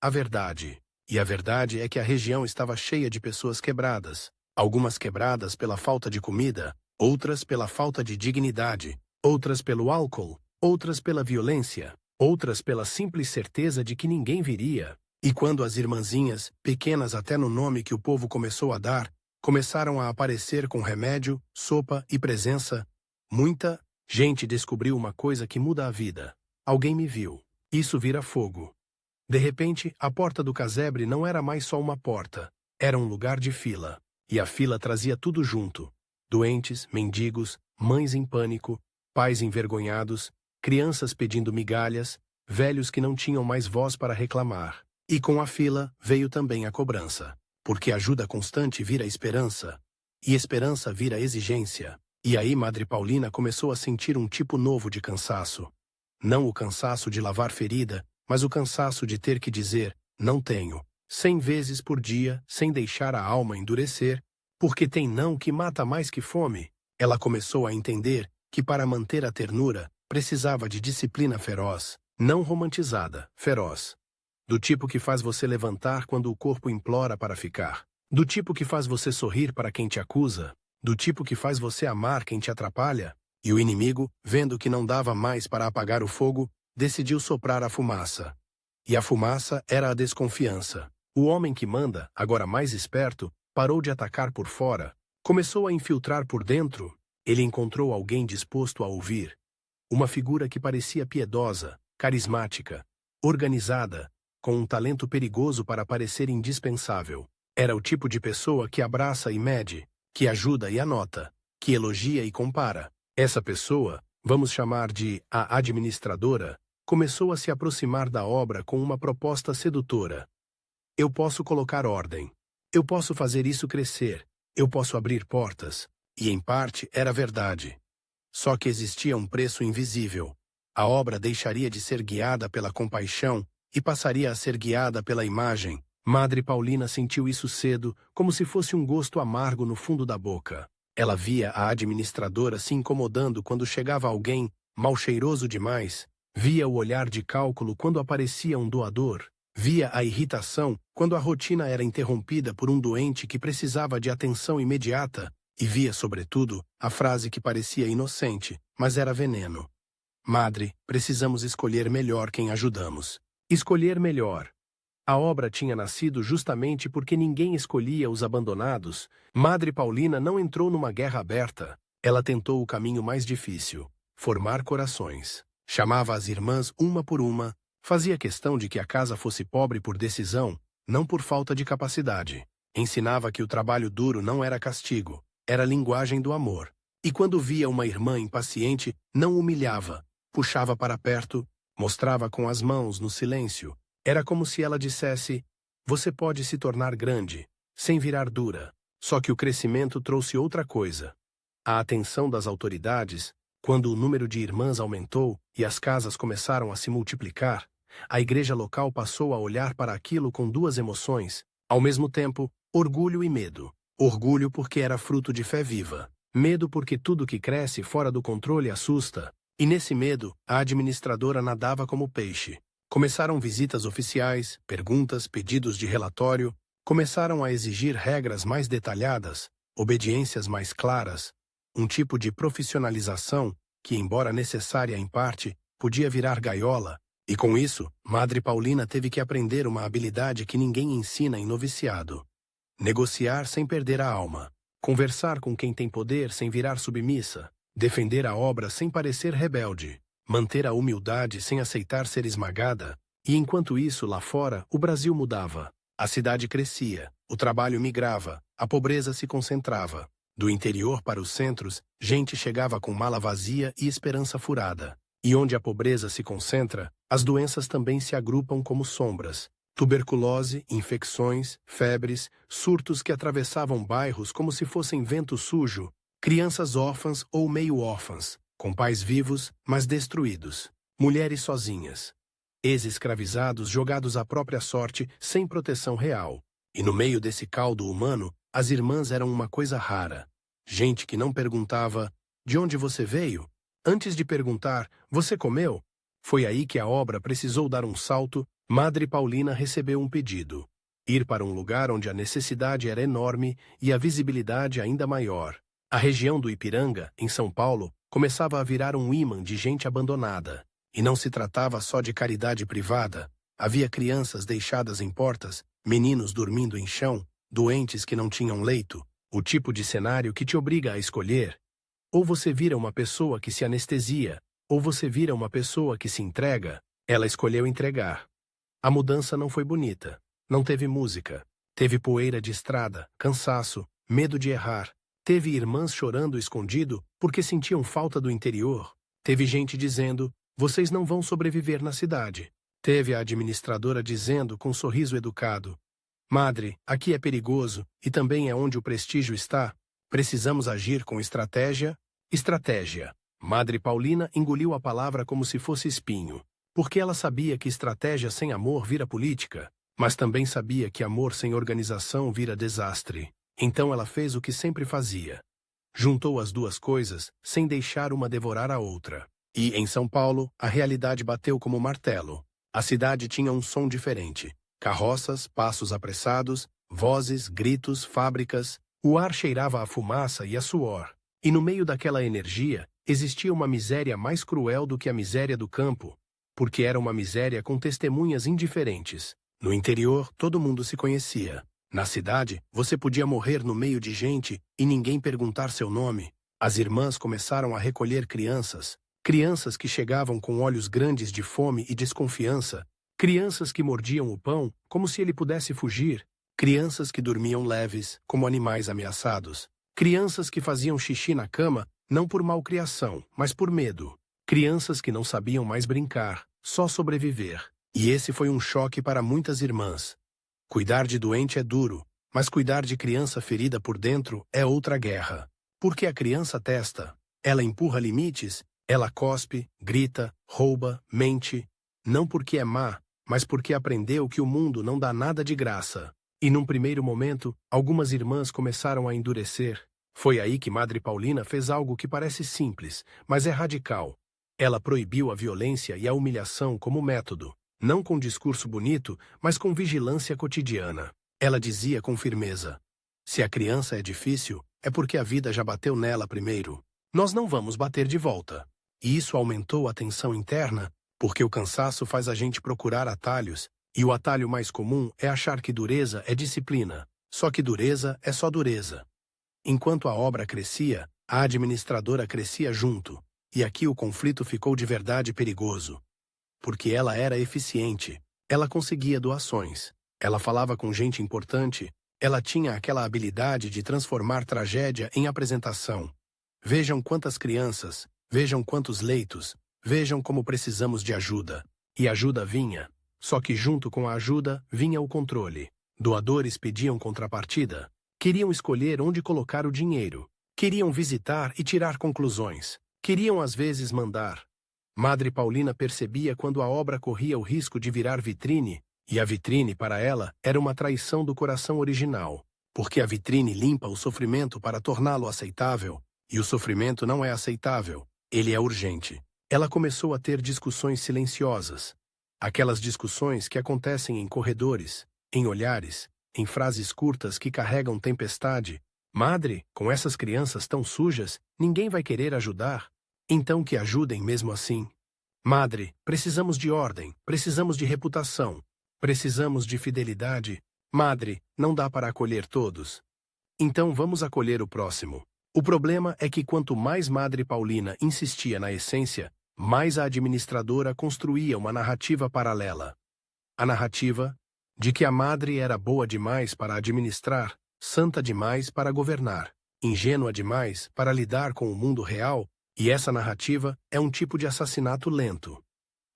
a verdade. E a verdade é que a região estava cheia de pessoas quebradas, algumas quebradas pela falta de comida, outras pela falta de dignidade, outras pelo álcool, outras pela violência, outras pela simples certeza de que ninguém viria. E quando as irmãzinhas, pequenas até no nome que o povo começou a dar, começaram a aparecer com remédio, sopa e presença, muita gente descobriu uma coisa que muda a vida. Alguém me viu. Isso vira fogo. De repente, a porta do casebre não era mais só uma porta, era um lugar de fila. E a fila trazia tudo junto: doentes, mendigos, mães em pânico, pais envergonhados, crianças pedindo migalhas, velhos que não tinham mais voz para reclamar. E com a fila veio também a cobrança, porque ajuda constante vira esperança, e esperança vira exigência. E aí Madre Paulina começou a sentir um tipo novo de cansaço. Não o cansaço de lavar ferida, mas o cansaço de ter que dizer: não tenho, 100 vezes por dia, sem deixar a alma endurecer, porque tem não que mata mais que fome. Ela começou a entender que para manter a ternura, precisava de disciplina feroz, não romantizada, feroz. Do tipo que faz você levantar quando o corpo implora para ficar. Do tipo que faz você sorrir para quem te acusa. Do tipo que faz você amar quem te atrapalha. E o inimigo, vendo que não dava mais para apagar o fogo, decidiu soprar a fumaça. E a fumaça era a desconfiança. O homem que manda, agora mais esperto, parou de atacar por fora. Começou a infiltrar por dentro. Ele encontrou alguém disposto a ouvir. Uma figura que parecia piedosa, carismática, organizada, com um talento perigoso para parecer indispensável. Era o tipo de pessoa que abraça e mede, que ajuda e anota, que elogia e compara. Essa pessoa, vamos chamar de a administradora, começou a se aproximar da obra com uma proposta sedutora. Eu posso colocar ordem. Eu posso fazer isso crescer. Eu posso abrir portas. E em parte era verdade. Só que existia um preço invisível. A obra deixaria de ser guiada pela compaixão e passaria a ser guiada pela imagem. Madre Paulina sentiu isso cedo, como se fosse um gosto amargo no fundo da boca. Ela via a administradora se incomodando quando chegava alguém, mal cheiroso demais. Via o olhar de cálculo quando aparecia um doador. Via a irritação quando a rotina era interrompida por um doente que precisava de atenção imediata. E via, sobretudo, a frase que parecia inocente, mas era veneno. Madre, precisamos escolher melhor quem ajudamos. Escolher melhor. A obra tinha nascido justamente porque ninguém escolhia os abandonados. Madre Paulina não entrou numa guerra aberta. Ela tentou o caminho mais difícil: formar corações. Chamava as irmãs uma por uma, fazia questão de que a casa fosse pobre por decisão, não por falta de capacidade. Ensinava que o trabalho duro não era castigo, era linguagem do amor. E quando via uma irmã impaciente, não humilhava, puxava para perto, mostrava com as mãos no silêncio. Era como se ela dissesse: você pode se tornar grande, sem virar dura. Só que o crescimento trouxe outra coisa. A atenção das autoridades. Quando o número de irmãs aumentou e as casas começaram a se multiplicar, a igreja local passou a olhar para aquilo com duas emoções, ao mesmo tempo, orgulho e medo. Orgulho porque era fruto de fé viva. Medo porque tudo que cresce fora do controle assusta. E nesse medo, a administradora nadava como peixe. Começaram visitas oficiais, perguntas, pedidos de relatório. Começaram a exigir regras mais detalhadas, obediências mais claras. Um tipo de profissionalização que, embora necessária em parte, podia virar gaiola. E com isso, Madre Paulina teve que aprender uma habilidade que ninguém ensina em noviciado. Negociar sem perder a alma. Conversar com quem tem poder sem virar submissa. Defender a obra sem parecer rebelde. Manter a humildade sem aceitar ser esmagada. E enquanto isso, lá fora, o Brasil mudava. A cidade crescia, o trabalho migrava, a pobreza se concentrava. Do interior para os centros, gente chegava com mala vazia e esperança furada. E onde a pobreza se concentra, as doenças também se agrupam como sombras. Tuberculose, infecções, febres, surtos que atravessavam bairros como se fossem vento sujo, crianças órfãs ou meio órfãs, com pais vivos, mas destruídos. mulheres sozinhas, ex-escravizados jogados à própria sorte sem proteção real. E no meio desse caldo humano, as irmãs eram uma coisa rara. Gente que não perguntava, de onde você veio? Antes de perguntar, você comeu? Foi aí que a obra precisou dar um salto. Madre Paulina recebeu um pedido. Ir para um lugar onde a necessidade era enorme e a visibilidade ainda maior. A região do Ipiranga, em São Paulo, começava a virar um ímã de gente abandonada. E não se tratava só de caridade privada. Havia crianças deixadas em portas, meninos dormindo em chão, doentes que não tinham leito. O tipo de cenário que te obriga a escolher. Ou você vira uma pessoa que se anestesia, ou você vira uma pessoa que se entrega. Ela escolheu entregar. A mudança não foi bonita. Não teve música. Teve poeira de estrada, cansaço, medo de errar. Teve irmãs chorando escondido porque sentiam falta do interior. Teve gente dizendo, vocês não vão sobreviver na cidade. Teve a administradora dizendo com um sorriso educado, Madre, aqui é perigoso e também é onde o prestígio está. Precisamos agir com estratégia. Estratégia. Madre Paulina engoliu a palavra como se fosse espinho, porque ela sabia que estratégia sem amor vira política, mas também sabia que amor sem organização vira desastre. Então ela fez o que sempre fazia. Juntou as duas coisas, sem deixar uma devorar a outra. E, em São Paulo, a realidade bateu como martelo. A cidade tinha um som diferente. Carroças, passos apressados, vozes, gritos, fábricas. O ar cheirava a fumaça e a suor. E no meio daquela energia, existia uma miséria mais cruel do que a miséria do campo, porque era uma miséria com testemunhas indiferentes. No interior, todo mundo se conhecia. Na cidade, você podia morrer no meio de gente e ninguém perguntar seu nome. As irmãs começaram a recolher crianças. Crianças que chegavam com olhos grandes de fome e desconfiança. Crianças que mordiam o pão como se ele pudesse fugir. Crianças que dormiam leves, como animais ameaçados. Crianças que faziam xixi na cama, não por malcriação, mas por medo. Crianças que não sabiam mais brincar, só sobreviver. E esse foi um choque para muitas irmãs. Cuidar de doente é duro, mas cuidar de criança ferida por dentro é outra guerra. Porque a criança testa, ela empurra limites, ela cospe, grita, rouba, mente. Não porque é má, mas porque aprendeu que o mundo não dá nada de graça. E num primeiro momento, algumas irmãs começaram a endurecer. Foi aí que Madre Paulina fez algo que parece simples, mas é radical. Ela proibiu a violência e a humilhação como método. Não com discurso bonito, mas com vigilância cotidiana. Ela dizia com firmeza, se a criança é difícil, é porque a vida já bateu nela primeiro. Nós não vamos bater de volta. E isso aumentou a tensão interna, porque o cansaço faz a gente procurar atalhos, e o atalho mais comum é achar que dureza é disciplina. Só que dureza é só dureza. Enquanto a obra crescia, a administradora crescia junto, e aqui o conflito ficou de verdade perigoso. Porque ela era eficiente, ela conseguia doações, ela falava com gente importante, ela tinha aquela habilidade de transformar tragédia em apresentação. Vejam quantas crianças, vejam quantos leitos, vejam como precisamos de ajuda. E ajuda vinha, só que junto com a ajuda vinha o controle. Doadores pediam contrapartida, queriam escolher onde colocar o dinheiro, queriam visitar e tirar conclusões, queriam às vezes mandar. Madre Paulina percebia quando a obra corria o risco de virar vitrine, e a vitrine, para ela, era uma traição do coração original, porque a vitrine limpa o sofrimento para torná-lo aceitável, e o sofrimento não é aceitável, ele é urgente. Ela começou a ter discussões silenciosas, aquelas discussões que acontecem em corredores, em olhares, em frases curtas que carregam tempestade. Madre, com essas crianças tão sujas, ninguém vai querer ajudar. Então que ajudem mesmo assim. Madre, precisamos de ordem, precisamos de reputação, precisamos de fidelidade. Madre, não dá para acolher todos. Então vamos acolher o próximo. O problema é que quanto mais Madre Paulina insistia na essência, mais a administradora construía uma narrativa paralela. A narrativa de que a Madre era boa demais para administrar, santa demais para governar, ingênua demais para lidar com o mundo real. E essa narrativa é um tipo de assassinato lento.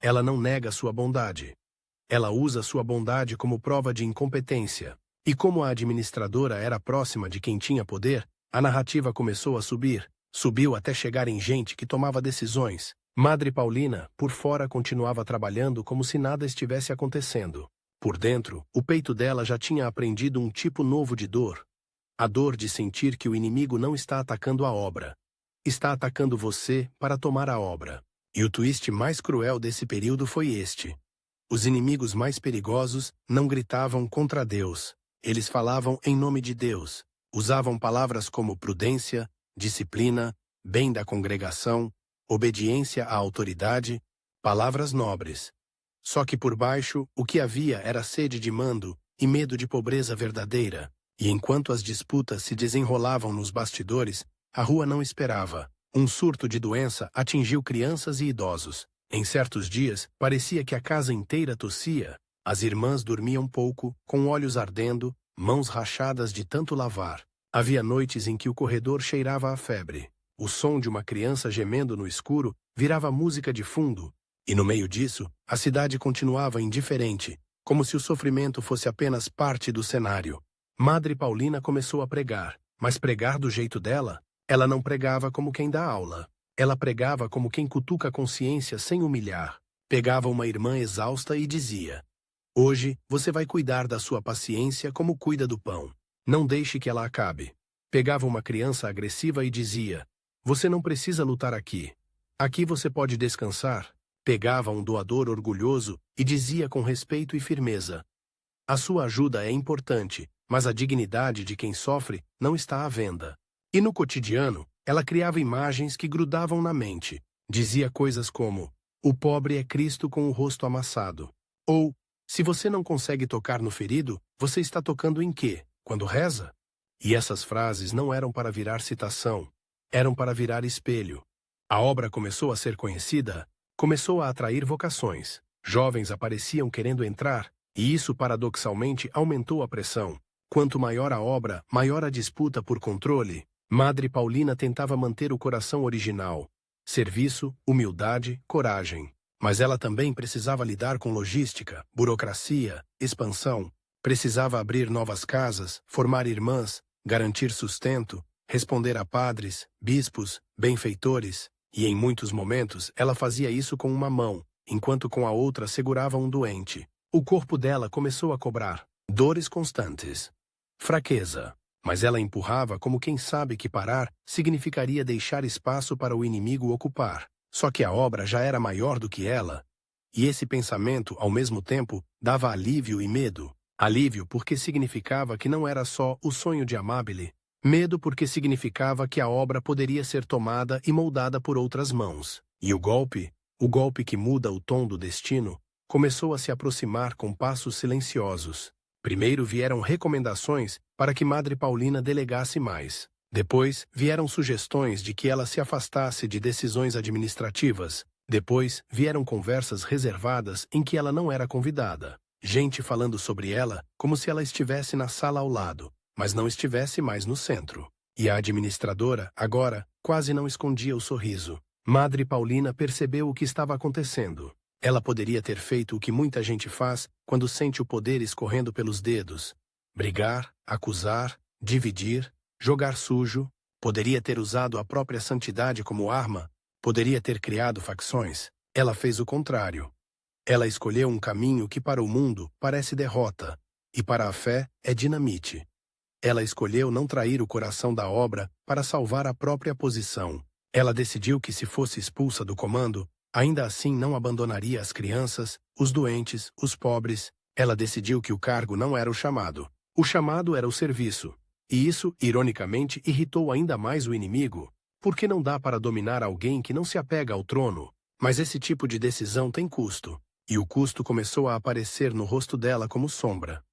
Ela não nega sua bondade. Ela usa sua bondade como prova de incompetência. E como a administradora era próxima de quem tinha poder, a narrativa começou a subir. Subiu até chegar em gente que tomava decisões. Madre Paulina, por fora, continuava trabalhando como se nada estivesse acontecendo. Por dentro, o peito dela já tinha aprendido um tipo novo de dor. A dor de sentir que o inimigo não está atacando a obra. Está atacando você para tomar a obra. E o twist mais cruel desse período foi este. Os inimigos mais perigosos não gritavam contra Deus. Eles falavam em nome de Deus. Usavam palavras como prudência, disciplina, bem da congregação, obediência à autoridade, palavras nobres. Só que por baixo, o que havia era sede de mando e medo de pobreza verdadeira. E enquanto as disputas se desenrolavam nos bastidores, a rua não esperava. Um surto de doença atingiu crianças e idosos. Em certos dias, parecia que a casa inteira tossia. As irmãs dormiam pouco, com olhos ardendo, mãos rachadas de tanto lavar. Havia noites em que o corredor cheirava a febre. O som de uma criança gemendo no escuro virava música de fundo. E no meio disso, a cidade continuava indiferente, como se o sofrimento fosse apenas parte do cenário. Madre Paulina começou a pregar, mas pregar do jeito dela. Ela não pregava como quem dá aula. Ela pregava como quem cutuca a consciência sem humilhar. Pegava uma irmã exausta e dizia: hoje você vai cuidar da sua paciência como cuida do pão. Não deixe que ela acabe. Pegava uma criança agressiva e dizia: você não precisa lutar aqui. Aqui você pode descansar. Pegava um doador orgulhoso e dizia com respeito e firmeza: a sua ajuda é importante, mas a dignidade de quem sofre não está à venda. E no cotidiano, ela criava imagens que grudavam na mente. Dizia coisas como: o pobre é Cristo com o rosto amassado. Ou: se você não consegue tocar no ferido, você está tocando em quê? Quando reza? E essas frases não eram para virar citação, eram para virar espelho. A obra começou a ser conhecida, começou a atrair vocações. Jovens apareciam querendo entrar, e isso paradoxalmente aumentou a pressão. Quanto maior a obra, maior a disputa por controle. Madre Paulina tentava manter o coração original. Serviço, humildade, coragem. Mas ela também precisava lidar com logística, burocracia, expansão. Precisava abrir novas casas, formar irmãs, garantir sustento, responder a padres, bispos, benfeitores. E em muitos momentos ela fazia isso com uma mão, enquanto com a outra segurava um doente. O corpo dela começou a cobrar dores constantes. Fraqueza. Mas ela empurrava como quem sabe que parar significaria deixar espaço para o inimigo ocupar. Só que a obra já era maior do que ela. E esse pensamento, ao mesmo tempo, dava alívio e medo. Alívio porque significava que não era só o sonho de Amabile. Medo porque significava que a obra poderia ser tomada e moldada por outras mãos. E o golpe que muda o tom do destino, começou a se aproximar com passos silenciosos. Primeiro vieram recomendações para que Madre Paulina delegasse mais. Depois vieram sugestões de que ela se afastasse de decisões administrativas. Depois vieram conversas reservadas em que ela não era convidada. Gente falando sobre ela como se ela estivesse na sala ao lado, mas não estivesse mais no centro. E a administradora, agora, quase não escondia o sorriso. Madre Paulina percebeu o que estava acontecendo. Ela poderia ter feito o que muita gente faz quando sente o poder escorrendo pelos dedos. Brigar, acusar, dividir, jogar sujo. Poderia ter usado a própria santidade como arma. Poderia ter criado facções. Ela fez o contrário. Ela escolheu um caminho que para o mundo parece derrota, e para a fé é dinamite. Ela escolheu não trair o coração da obra para salvar a própria posição. Ela decidiu que se fosse expulsa do comando, ainda assim não abandonaria as crianças, os doentes, os pobres. Ela decidiu que o cargo não era o chamado. O chamado era o serviço. E isso, ironicamente, irritou ainda mais o inimigo, porque não dá para dominar alguém que não se apega ao trono. Mas esse tipo de decisão tem custo. E o custo começou a aparecer no rosto dela como sombra.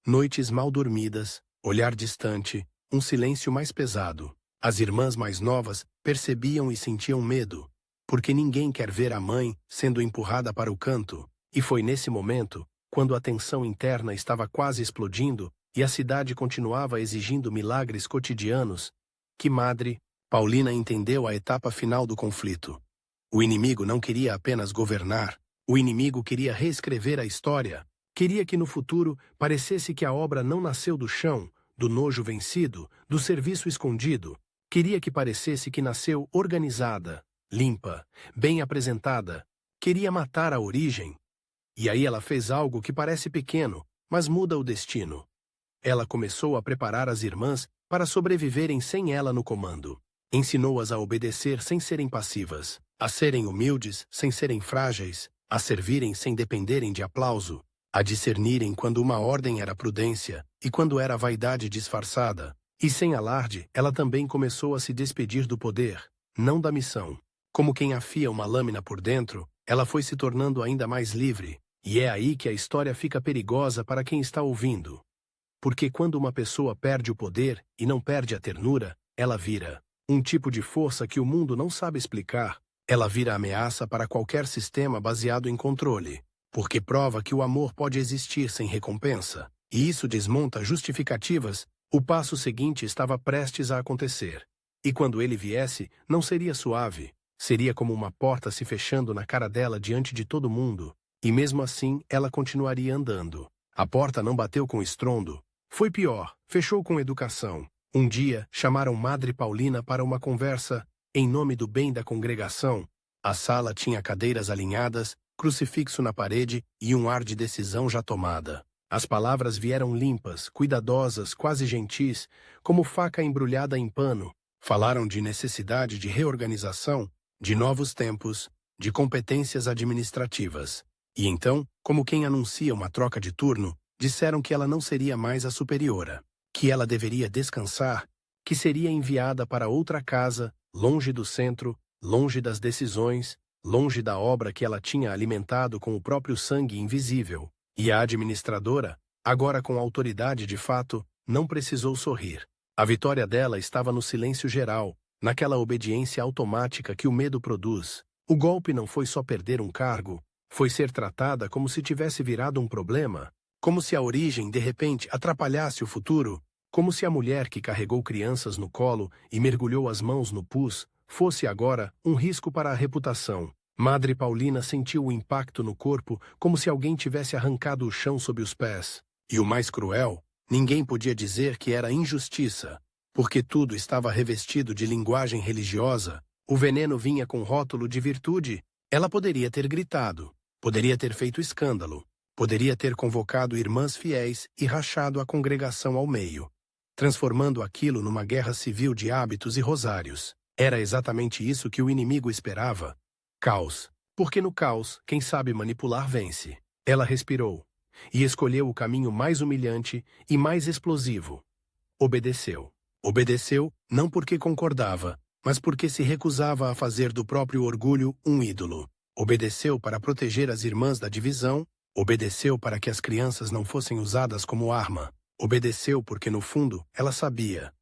Noites mal dormidas, olhar distante, um silêncio mais pesado. As irmãs mais novas percebiam e sentiam medo, porque ninguém quer ver a mãe sendo empurrada para o canto. E foi nesse momento, quando a tensão interna estava quase explodindo e a cidade continuava exigindo milagres cotidianos, que Madre Paulina entendeu a etapa final do conflito. O inimigo não queria apenas governar, o inimigo queria reescrever a história. Queria que no futuro parecesse que a obra não nasceu do chão, do nojo vencido, do serviço escondido. Queria que parecesse que nasceu organizada, limpa, bem apresentada. Queria matar a origem. E aí ela fez algo que parece pequeno, mas muda o destino. Ela começou a preparar as irmãs para sobreviverem sem ela no comando. Ensinou-as a obedecer sem serem passivas, a serem humildes sem serem frágeis, a servirem sem dependerem de aplauso, a discernirem quando uma ordem era prudência e quando era vaidade disfarçada. E sem alarde, ela também começou a se despedir do poder, não da missão. Como quem afia uma lâmina por dentro, ela foi se tornando ainda mais livre. E é aí que a história fica perigosa para quem está ouvindo. Porque quando uma pessoa perde o poder e não perde a ternura, ela vira um tipo de força que o mundo não sabe explicar. Ela vira ameaça para qualquer sistema baseado em controle, porque prova que o amor pode existir sem recompensa. E isso desmonta justificativas. O passo seguinte estava prestes a acontecer. E quando ele viesse, não seria suave. Seria como uma porta se fechando na cara dela diante de todo mundo. E mesmo assim, ela continuaria andando. A porta não bateu com estrondo. Foi pior, fechou com educação. Um dia, chamaram Madre Paulina para uma conversa, em nome do bem da congregação. A sala tinha cadeiras alinhadas, crucifixo na parede e um ar de decisão já tomada. As palavras vieram limpas, cuidadosas, quase gentis, como faca embrulhada em pano. Falaram de necessidade de reorganização, de novos tempos, de competências administrativas. E então, como quem anuncia uma troca de turno, disseram que ela não seria mais a superiora, que ela deveria descansar, que seria enviada para outra casa, longe do centro, longe das decisões, longe da obra que ela tinha alimentado com o próprio sangue invisível. E a administradora, agora com autoridade de fato, não precisou sorrir. A vitória dela estava no silêncio geral, naquela obediência automática que o medo produz. O golpe não foi só perder um cargo, foi ser tratada como se tivesse virado um problema, como se a origem, de repente, atrapalhasse o futuro, como se a mulher que carregou crianças no colo e mergulhou as mãos no pus fosse agora um risco para a reputação. Madre Paulina sentiu o impacto no corpo como se alguém tivesse arrancado o chão sob os pés. E o mais cruel, ninguém podia dizer que era injustiça, porque tudo estava revestido de linguagem religiosa. O veneno vinha com rótulo de virtude. Ela poderia ter gritado, poderia ter feito escândalo, poderia ter convocado irmãs fiéis e rachado a congregação ao meio, transformando aquilo numa guerra civil de hábitos e rosários. Era exatamente isso que o inimigo esperava. Caos. Porque no caos, quem sabe manipular vence. Ela respirou e escolheu o caminho mais humilhante e mais explosivo. Obedeceu. Obedeceu não porque concordava, mas porque se recusava a fazer do próprio orgulho um ídolo. Obedeceu para proteger as irmãs da divisão, obedeceu para que as crianças não fossem usadas como arma. Obedeceu porque, no fundo, ela sabia.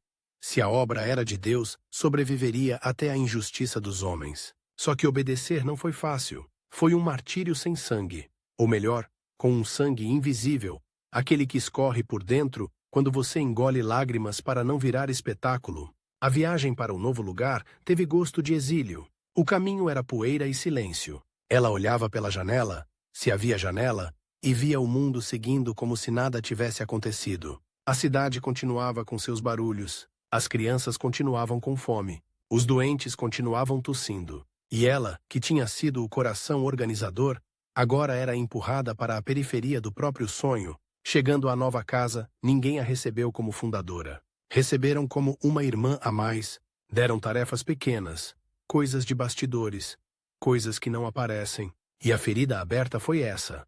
Se a obra era de Deus, sobreviveria até a injustiça dos homens. Só que obedecer não foi fácil. Foi um martírio sem sangue. Ou melhor, com um sangue invisível, aquele que escorre por dentro quando você engole lágrimas para não virar espetáculo. A viagem para o novo lugar teve gosto de exílio. O caminho era poeira e silêncio. Ela olhava pela janela, se havia janela, e via o mundo seguindo como se nada tivesse acontecido. A cidade continuava com seus barulhos. As crianças continuavam com fome. Os doentes continuavam tossindo. E ela, que tinha sido o coração organizador, agora era empurrada para a periferia do próprio sonho. Chegando à nova casa, ninguém a recebeu como fundadora. Receberam como uma irmã a mais. Deram tarefas pequenas, coisas de bastidores, coisas que não aparecem. E a ferida aberta foi essa.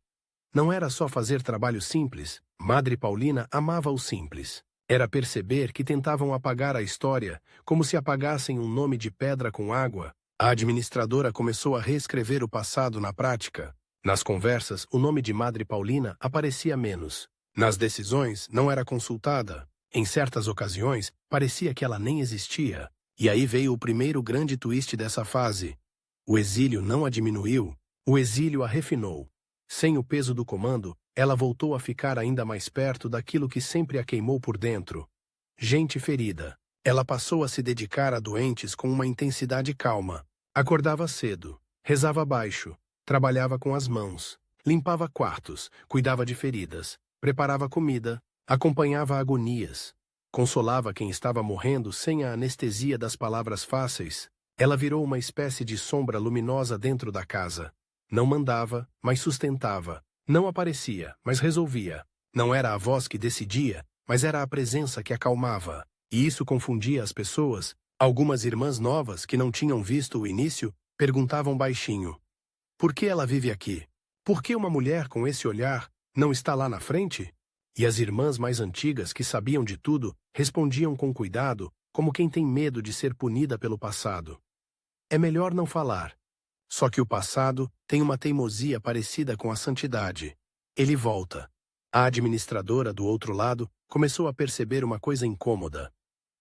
Não era só fazer trabalho simples. Madre Paulina amava o simples. Era perceber que tentavam apagar a história, como se apagassem um nome de pedra com água. A administradora começou a reescrever o passado na prática. Nas conversas, o nome de Madre Paulina aparecia menos. Nas decisões, não era consultada. Em certas ocasiões, parecia que ela nem existia. E aí veio o primeiro grande twist dessa fase. O exílio não a diminuiu, o exílio a refinou. Sem o peso do comando, ela voltou a ficar ainda mais perto daquilo que sempre a queimou por dentro. Gente ferida. Ela passou a se dedicar a doentes com uma intensidade calma. Acordava cedo, rezava baixo, trabalhava com as mãos, limpava quartos, cuidava de feridas, preparava comida, acompanhava agonias, consolava quem estava morrendo sem a anestesia das palavras fáceis. Ela virou uma espécie de sombra luminosa dentro da casa. Não mandava, mas sustentava. Não aparecia, mas resolvia. Não era a voz que decidia, mas era a presença que acalmava. E isso confundia as pessoas. Algumas irmãs novas, que não tinham visto o início, perguntavam baixinho: por que ela vive aqui? Por que uma mulher com esse olhar não está lá na frente? E as irmãs mais antigas, que sabiam de tudo, respondiam com cuidado, como quem tem medo de ser punida pelo passado. É melhor não falar. Só que o passado tem uma teimosia parecida com a santidade. Ele volta. A administradora do outro lado começou a perceber uma coisa incômoda.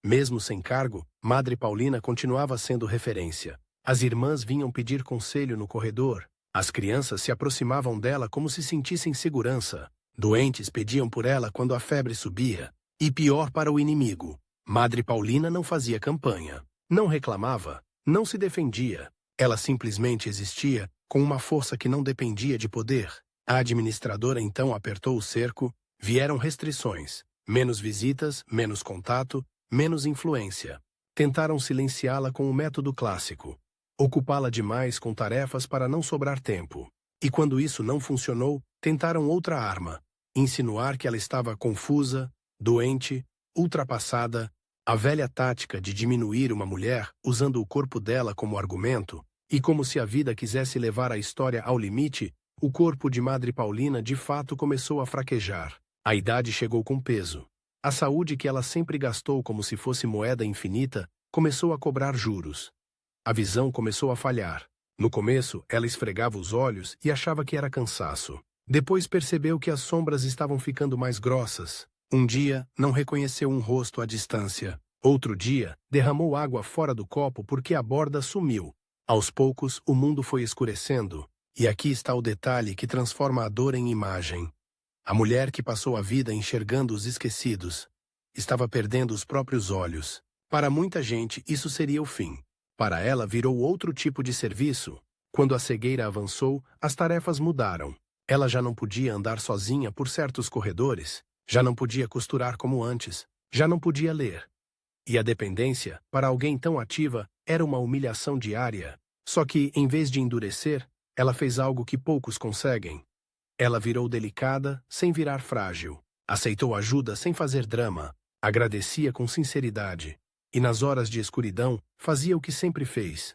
Mesmo sem cargo, Madre Paulina continuava sendo referência. As irmãs vinham pedir conselho no corredor. As crianças se aproximavam dela como se sentissem segurança. Doentes pediam por ela quando a febre subia. E pior para o inimigo, Madre Paulina não fazia campanha. Não reclamava. Não se defendia. Ela simplesmente existia, com uma força que não dependia de poder. A administradora então apertou o cerco. Vieram restrições. Menos visitas, menos contato, menos influência. Tentaram silenciá-la com o método clássico. Ocupá-la demais com tarefas para não sobrar tempo. E quando isso não funcionou, tentaram outra arma. Insinuar que ela estava confusa, doente, ultrapassada. A velha tática de diminuir uma mulher usando o corpo dela como argumento, e como se a vida quisesse levar a história ao limite, o corpo de Madre Paulina de fato começou a fraquejar. A idade chegou com peso. A saúde que ela sempre gastou como se fosse moeda infinita começou a cobrar juros. A visão começou a falhar. No começo, ela esfregava os olhos e achava que era cansaço. Depois percebeu que as sombras estavam ficando mais grossas. Um dia, não reconheceu um rosto à distância. Outro dia, derramou água fora do copo porque a borda sumiu. Aos poucos, o mundo foi escurecendo. E aqui está o detalhe que transforma a dor em imagem. A mulher que passou a vida enxergando os esquecidos estava perdendo os próprios olhos. Para muita gente, isso seria o fim. Para ela, virou outro tipo de serviço. Quando a cegueira avançou, as tarefas mudaram. Ela já não podia andar sozinha por certos corredores. Já não podia costurar como antes. Já não podia ler. E a dependência, para alguém tão ativa, era uma humilhação diária. Só que, em vez de endurecer, ela fez algo que poucos conseguem. Ela virou delicada, sem virar frágil. Aceitou ajuda sem fazer drama. Agradecia com sinceridade. E nas horas de escuridão, fazia o que sempre fez.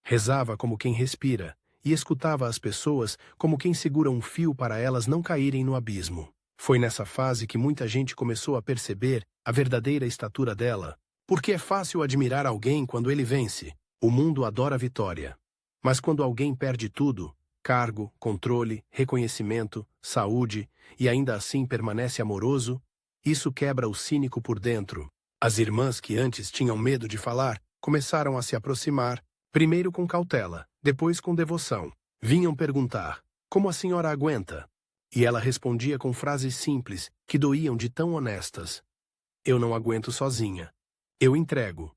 Rezava como quem respira, e escutava as pessoas como quem segura um fio para elas não caírem no abismo. Foi nessa fase que muita gente começou a perceber a verdadeira estatura dela. Porque é fácil admirar alguém quando ele vence. O mundo adora a vitória. Mas quando alguém perde tudo, cargo, controle, reconhecimento, saúde, e ainda assim permanece amoroso, isso quebra o cínico por dentro. As irmãs que antes tinham medo de falar, começaram a se aproximar, primeiro com cautela, depois com devoção. Vinham perguntar: como a senhora aguenta? E ela respondia com frases simples, que doíam de tão honestas. Eu não aguento sozinha. Eu entrego.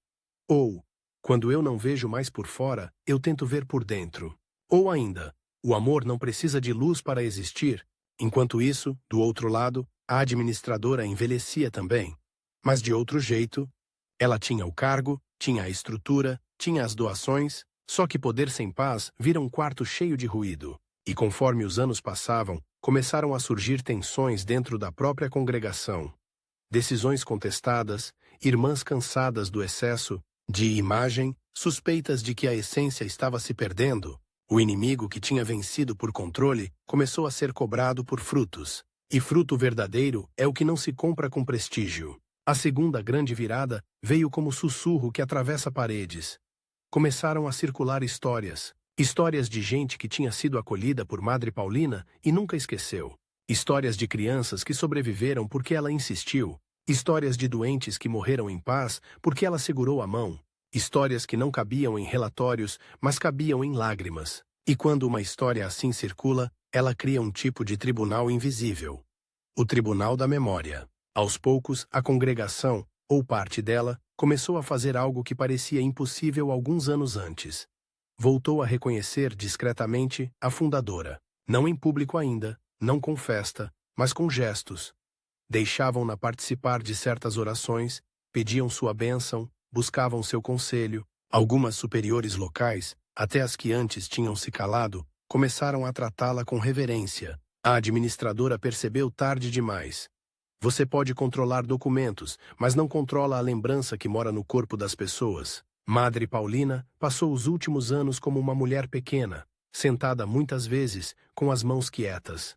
Ou, quando eu não vejo mais por fora, eu tento ver por dentro. Ou ainda, o amor não precisa de luz para existir. Enquanto isso, do outro lado, a administradora envelhecia também. Mas de outro jeito, ela tinha o cargo, tinha a estrutura, tinha as doações, só que poder sem paz vira um quarto cheio de ruído. E conforme os anos passavam, começaram a surgir tensões dentro da própria congregação. Decisões contestadas, irmãs cansadas do excesso de imagem, suspeitas de que a essência estava se perdendo. O inimigo que tinha vencido por controle começou a ser cobrado por frutos. E fruto verdadeiro é o que não se compra com prestígio. A segunda grande virada veio como sussurro que atravessa paredes. Começaram a circular histórias. Histórias de gente que tinha sido acolhida por Madre Paulina e nunca esqueceu. Histórias de crianças que sobreviveram porque ela insistiu. Histórias de doentes que morreram em paz porque ela segurou a mão. Histórias que não cabiam em relatórios, mas cabiam em lágrimas. E quando uma história assim circula, ela cria um tipo de tribunal invisível. O Tribunal da Memória. Aos poucos, a congregação, ou parte dela, começou a fazer algo que parecia impossível alguns anos antes. Voltou a reconhecer discretamente a fundadora. Não em público ainda, não com festa, mas com gestos. Deixavam-na participar de certas orações, pediam sua bênção, buscavam seu conselho. Algumas superiores locais, até as que antes tinham se calado, começaram a tratá-la com reverência. A administradora percebeu tarde demais. Você pode controlar documentos, mas não controla a lembrança que mora no corpo das pessoas. Madre Paulina passou os últimos anos como uma mulher pequena, sentada muitas vezes, com as mãos quietas,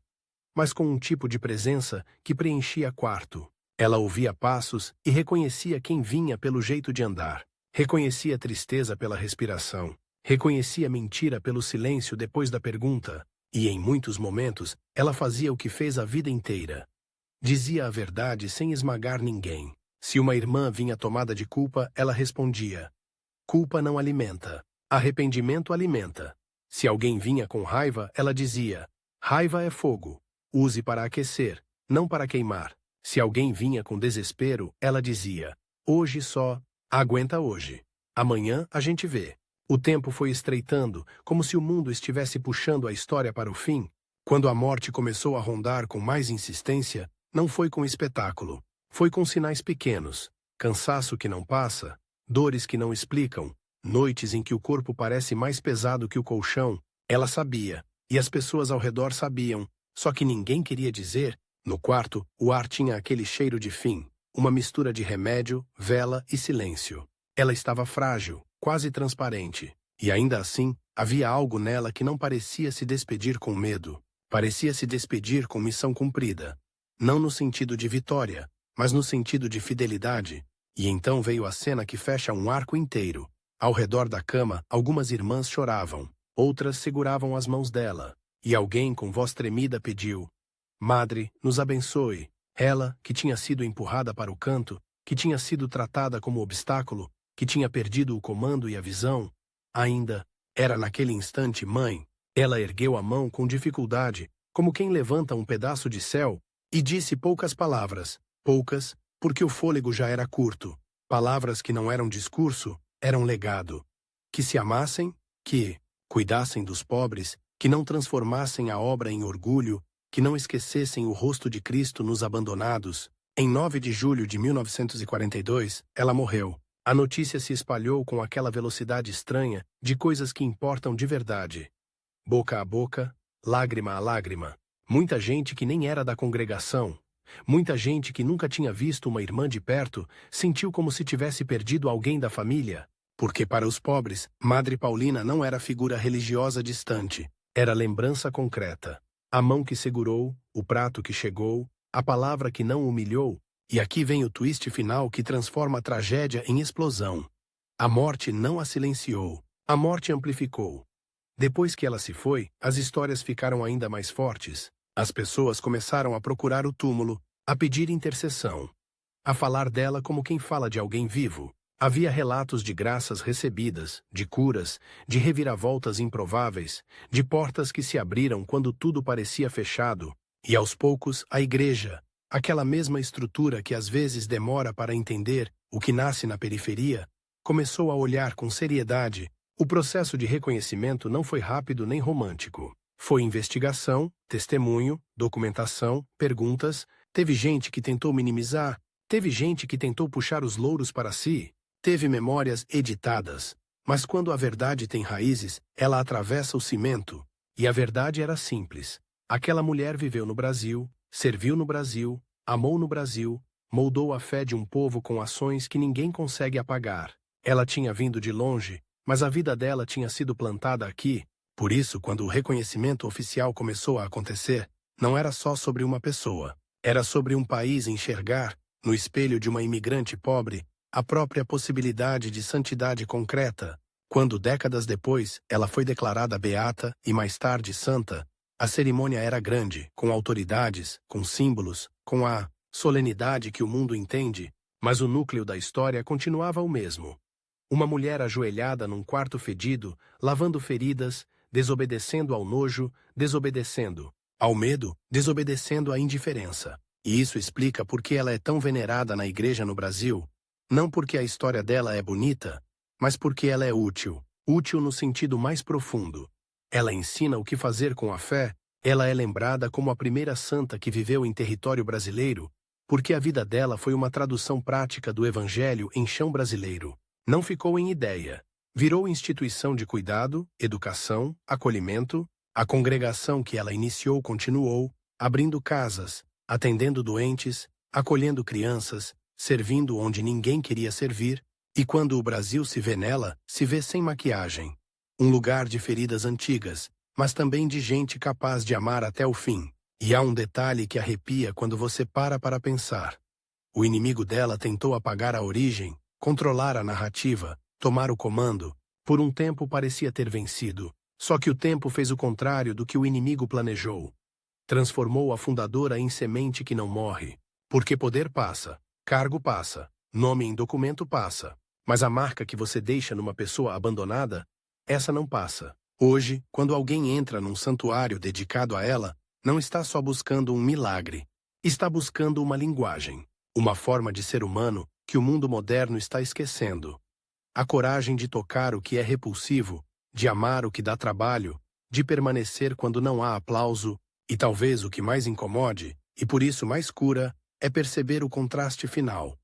mas com um tipo de presença que preenchia quarto. Ela ouvia passos e reconhecia quem vinha pelo jeito de andar. Reconhecia tristeza pela respiração. Reconhecia mentira pelo silêncio depois da pergunta. E, em muitos momentos, ela fazia o que fez a vida inteira. Dizia a verdade sem esmagar ninguém. Se uma irmã vinha tomada de culpa, ela respondia: culpa não alimenta. Arrependimento alimenta. Se alguém vinha com raiva, ela dizia: raiva é fogo. Use para aquecer, não para queimar. Se alguém vinha com desespero, ela dizia: hoje só, aguenta hoje. Amanhã a gente vê. O tempo foi estreitando, como se o mundo estivesse puxando a história para o fim. Quando a morte começou a rondar com mais insistência, não foi com espetáculo. Foi com sinais pequenos. Cansaço que não passa, dores que não explicam, noites em que o corpo parece mais pesado que o colchão. Ela sabia, e as pessoas ao redor sabiam, só que ninguém queria dizer. No quarto, o ar tinha aquele cheiro de fim, uma mistura de remédio, vela e silêncio. Ela estava frágil, quase transparente, e ainda assim, havia algo nela que não parecia se despedir com medo. Parecia se despedir com missão cumprida. Não no sentido de vitória, mas no sentido de fidelidade. E então veio a cena que fecha um arco inteiro. Ao redor da cama, algumas irmãs choravam, outras seguravam as mãos dela, e alguém com voz tremida pediu: Madre, nos abençoe. Ela, que tinha sido empurrada para o canto, que tinha sido tratada como obstáculo, que tinha perdido o comando e a visão, ainda era naquele instante mãe. Ela ergueu a mão com dificuldade, como quem levanta um pedaço de céu, e disse poucas palavras, poucas, porque o fôlego já era curto, palavras que não eram discurso, eram legado. Que se amassem, que cuidassem dos pobres, que não transformassem a obra em orgulho, que não esquecessem o rosto de Cristo nos abandonados. Em 9 de julho de 1942, ela morreu. A notícia se espalhou com aquela velocidade estranha de coisas que importam de verdade. Boca a boca, lágrima a lágrima. Muita gente que nem era da congregação, muita gente que nunca tinha visto uma irmã de perto, sentiu como se tivesse perdido alguém da família. Porque para os pobres, Madre Paulina não era figura religiosa distante, era lembrança concreta. A mão que segurou, o prato que chegou, a palavra que não humilhou. E aqui vem o twist final que transforma a tragédia em explosão. A morte não a silenciou, a morte amplificou. Depois que ela se foi, as histórias ficaram ainda mais fortes. As pessoas começaram a procurar o túmulo, a pedir intercessão, a falar dela como quem fala de alguém vivo. Havia relatos de graças recebidas, de curas, de reviravoltas improváveis, de portas que se abriram quando tudo parecia fechado. E aos poucos, a igreja, aquela mesma estrutura que às vezes demora para entender o que nasce na periferia, começou a olhar com seriedade. O processo de reconhecimento não foi rápido nem romântico. Foi investigação, testemunho, documentação, perguntas. Teve gente que tentou minimizar, teve gente que tentou puxar os louros para si, teve memórias editadas. Mas quando a verdade tem raízes, ela atravessa o cimento. E a verdade era simples. Aquela mulher viveu no Brasil, serviu no Brasil, amou no Brasil, moldou a fé de um povo com ações que ninguém consegue apagar. Ela tinha vindo de longe, mas a vida dela tinha sido plantada aqui. Por isso, quando o reconhecimento oficial começou a acontecer, não era só sobre uma pessoa. Era sobre um país enxergar, no espelho de uma imigrante pobre, a própria possibilidade de santidade concreta. Quando, décadas depois, ela foi declarada beata e mais tarde santa, a cerimônia era grande, com autoridades, com símbolos, com a solenidade que o mundo entende, mas o núcleo da história continuava o mesmo. Uma mulher ajoelhada num quarto fedido, lavando feridas, desobedecendo ao nojo, desobedecendo ao medo, desobedecendo à indiferença. E isso explica por que ela é tão venerada na igreja no Brasil. Não porque a história dela é bonita, mas porque ela é útil. Útil no sentido mais profundo. Ela ensina o que fazer com a fé. Ela é lembrada como a primeira santa que viveu em território brasileiro, porque a vida dela foi uma tradução prática do Evangelho em chão brasileiro. Não ficou em ideia. Virou instituição de cuidado, educação, acolhimento. A congregação que ela iniciou continuou, abrindo casas, atendendo doentes, acolhendo crianças, servindo onde ninguém queria servir, e quando o Brasil se vê nela, se vê sem maquiagem. Um lugar de feridas antigas, mas também de gente capaz de amar até o fim. E há um detalhe que arrepia quando você para pensar. O inimigo dela tentou apagar a origem, controlar a narrativa, tomar o comando. Por um tempo parecia ter vencido. Só que o tempo fez o contrário do que o inimigo planejou. Transformou a fundadora em semente que não morre. Porque poder passa, cargo passa, nome em documento passa. Mas a marca que você deixa numa pessoa abandonada, essa não passa. Hoje, quando alguém entra num santuário dedicado a ela, não está só buscando um milagre. Está buscando uma linguagem. Uma forma de ser humano que o mundo moderno está esquecendo. A coragem de tocar o que é repulsivo, de amar o que dá trabalho, de permanecer quando não há aplauso, e talvez o que mais incomode, e por isso mais cura, é perceber o contraste final.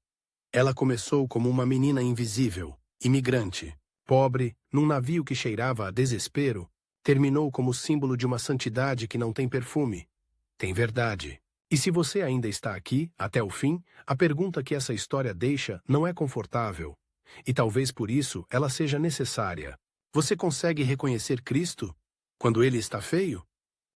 Ela começou como uma menina invisível, imigrante, pobre, num navio que cheirava a desespero, terminou como símbolo de uma santidade que não tem perfume. Tem verdade. E se você ainda está aqui, até o fim, a pergunta que essa história deixa não é confortável. E talvez por isso ela seja necessária. Você consegue reconhecer Cristo quando ele está feio?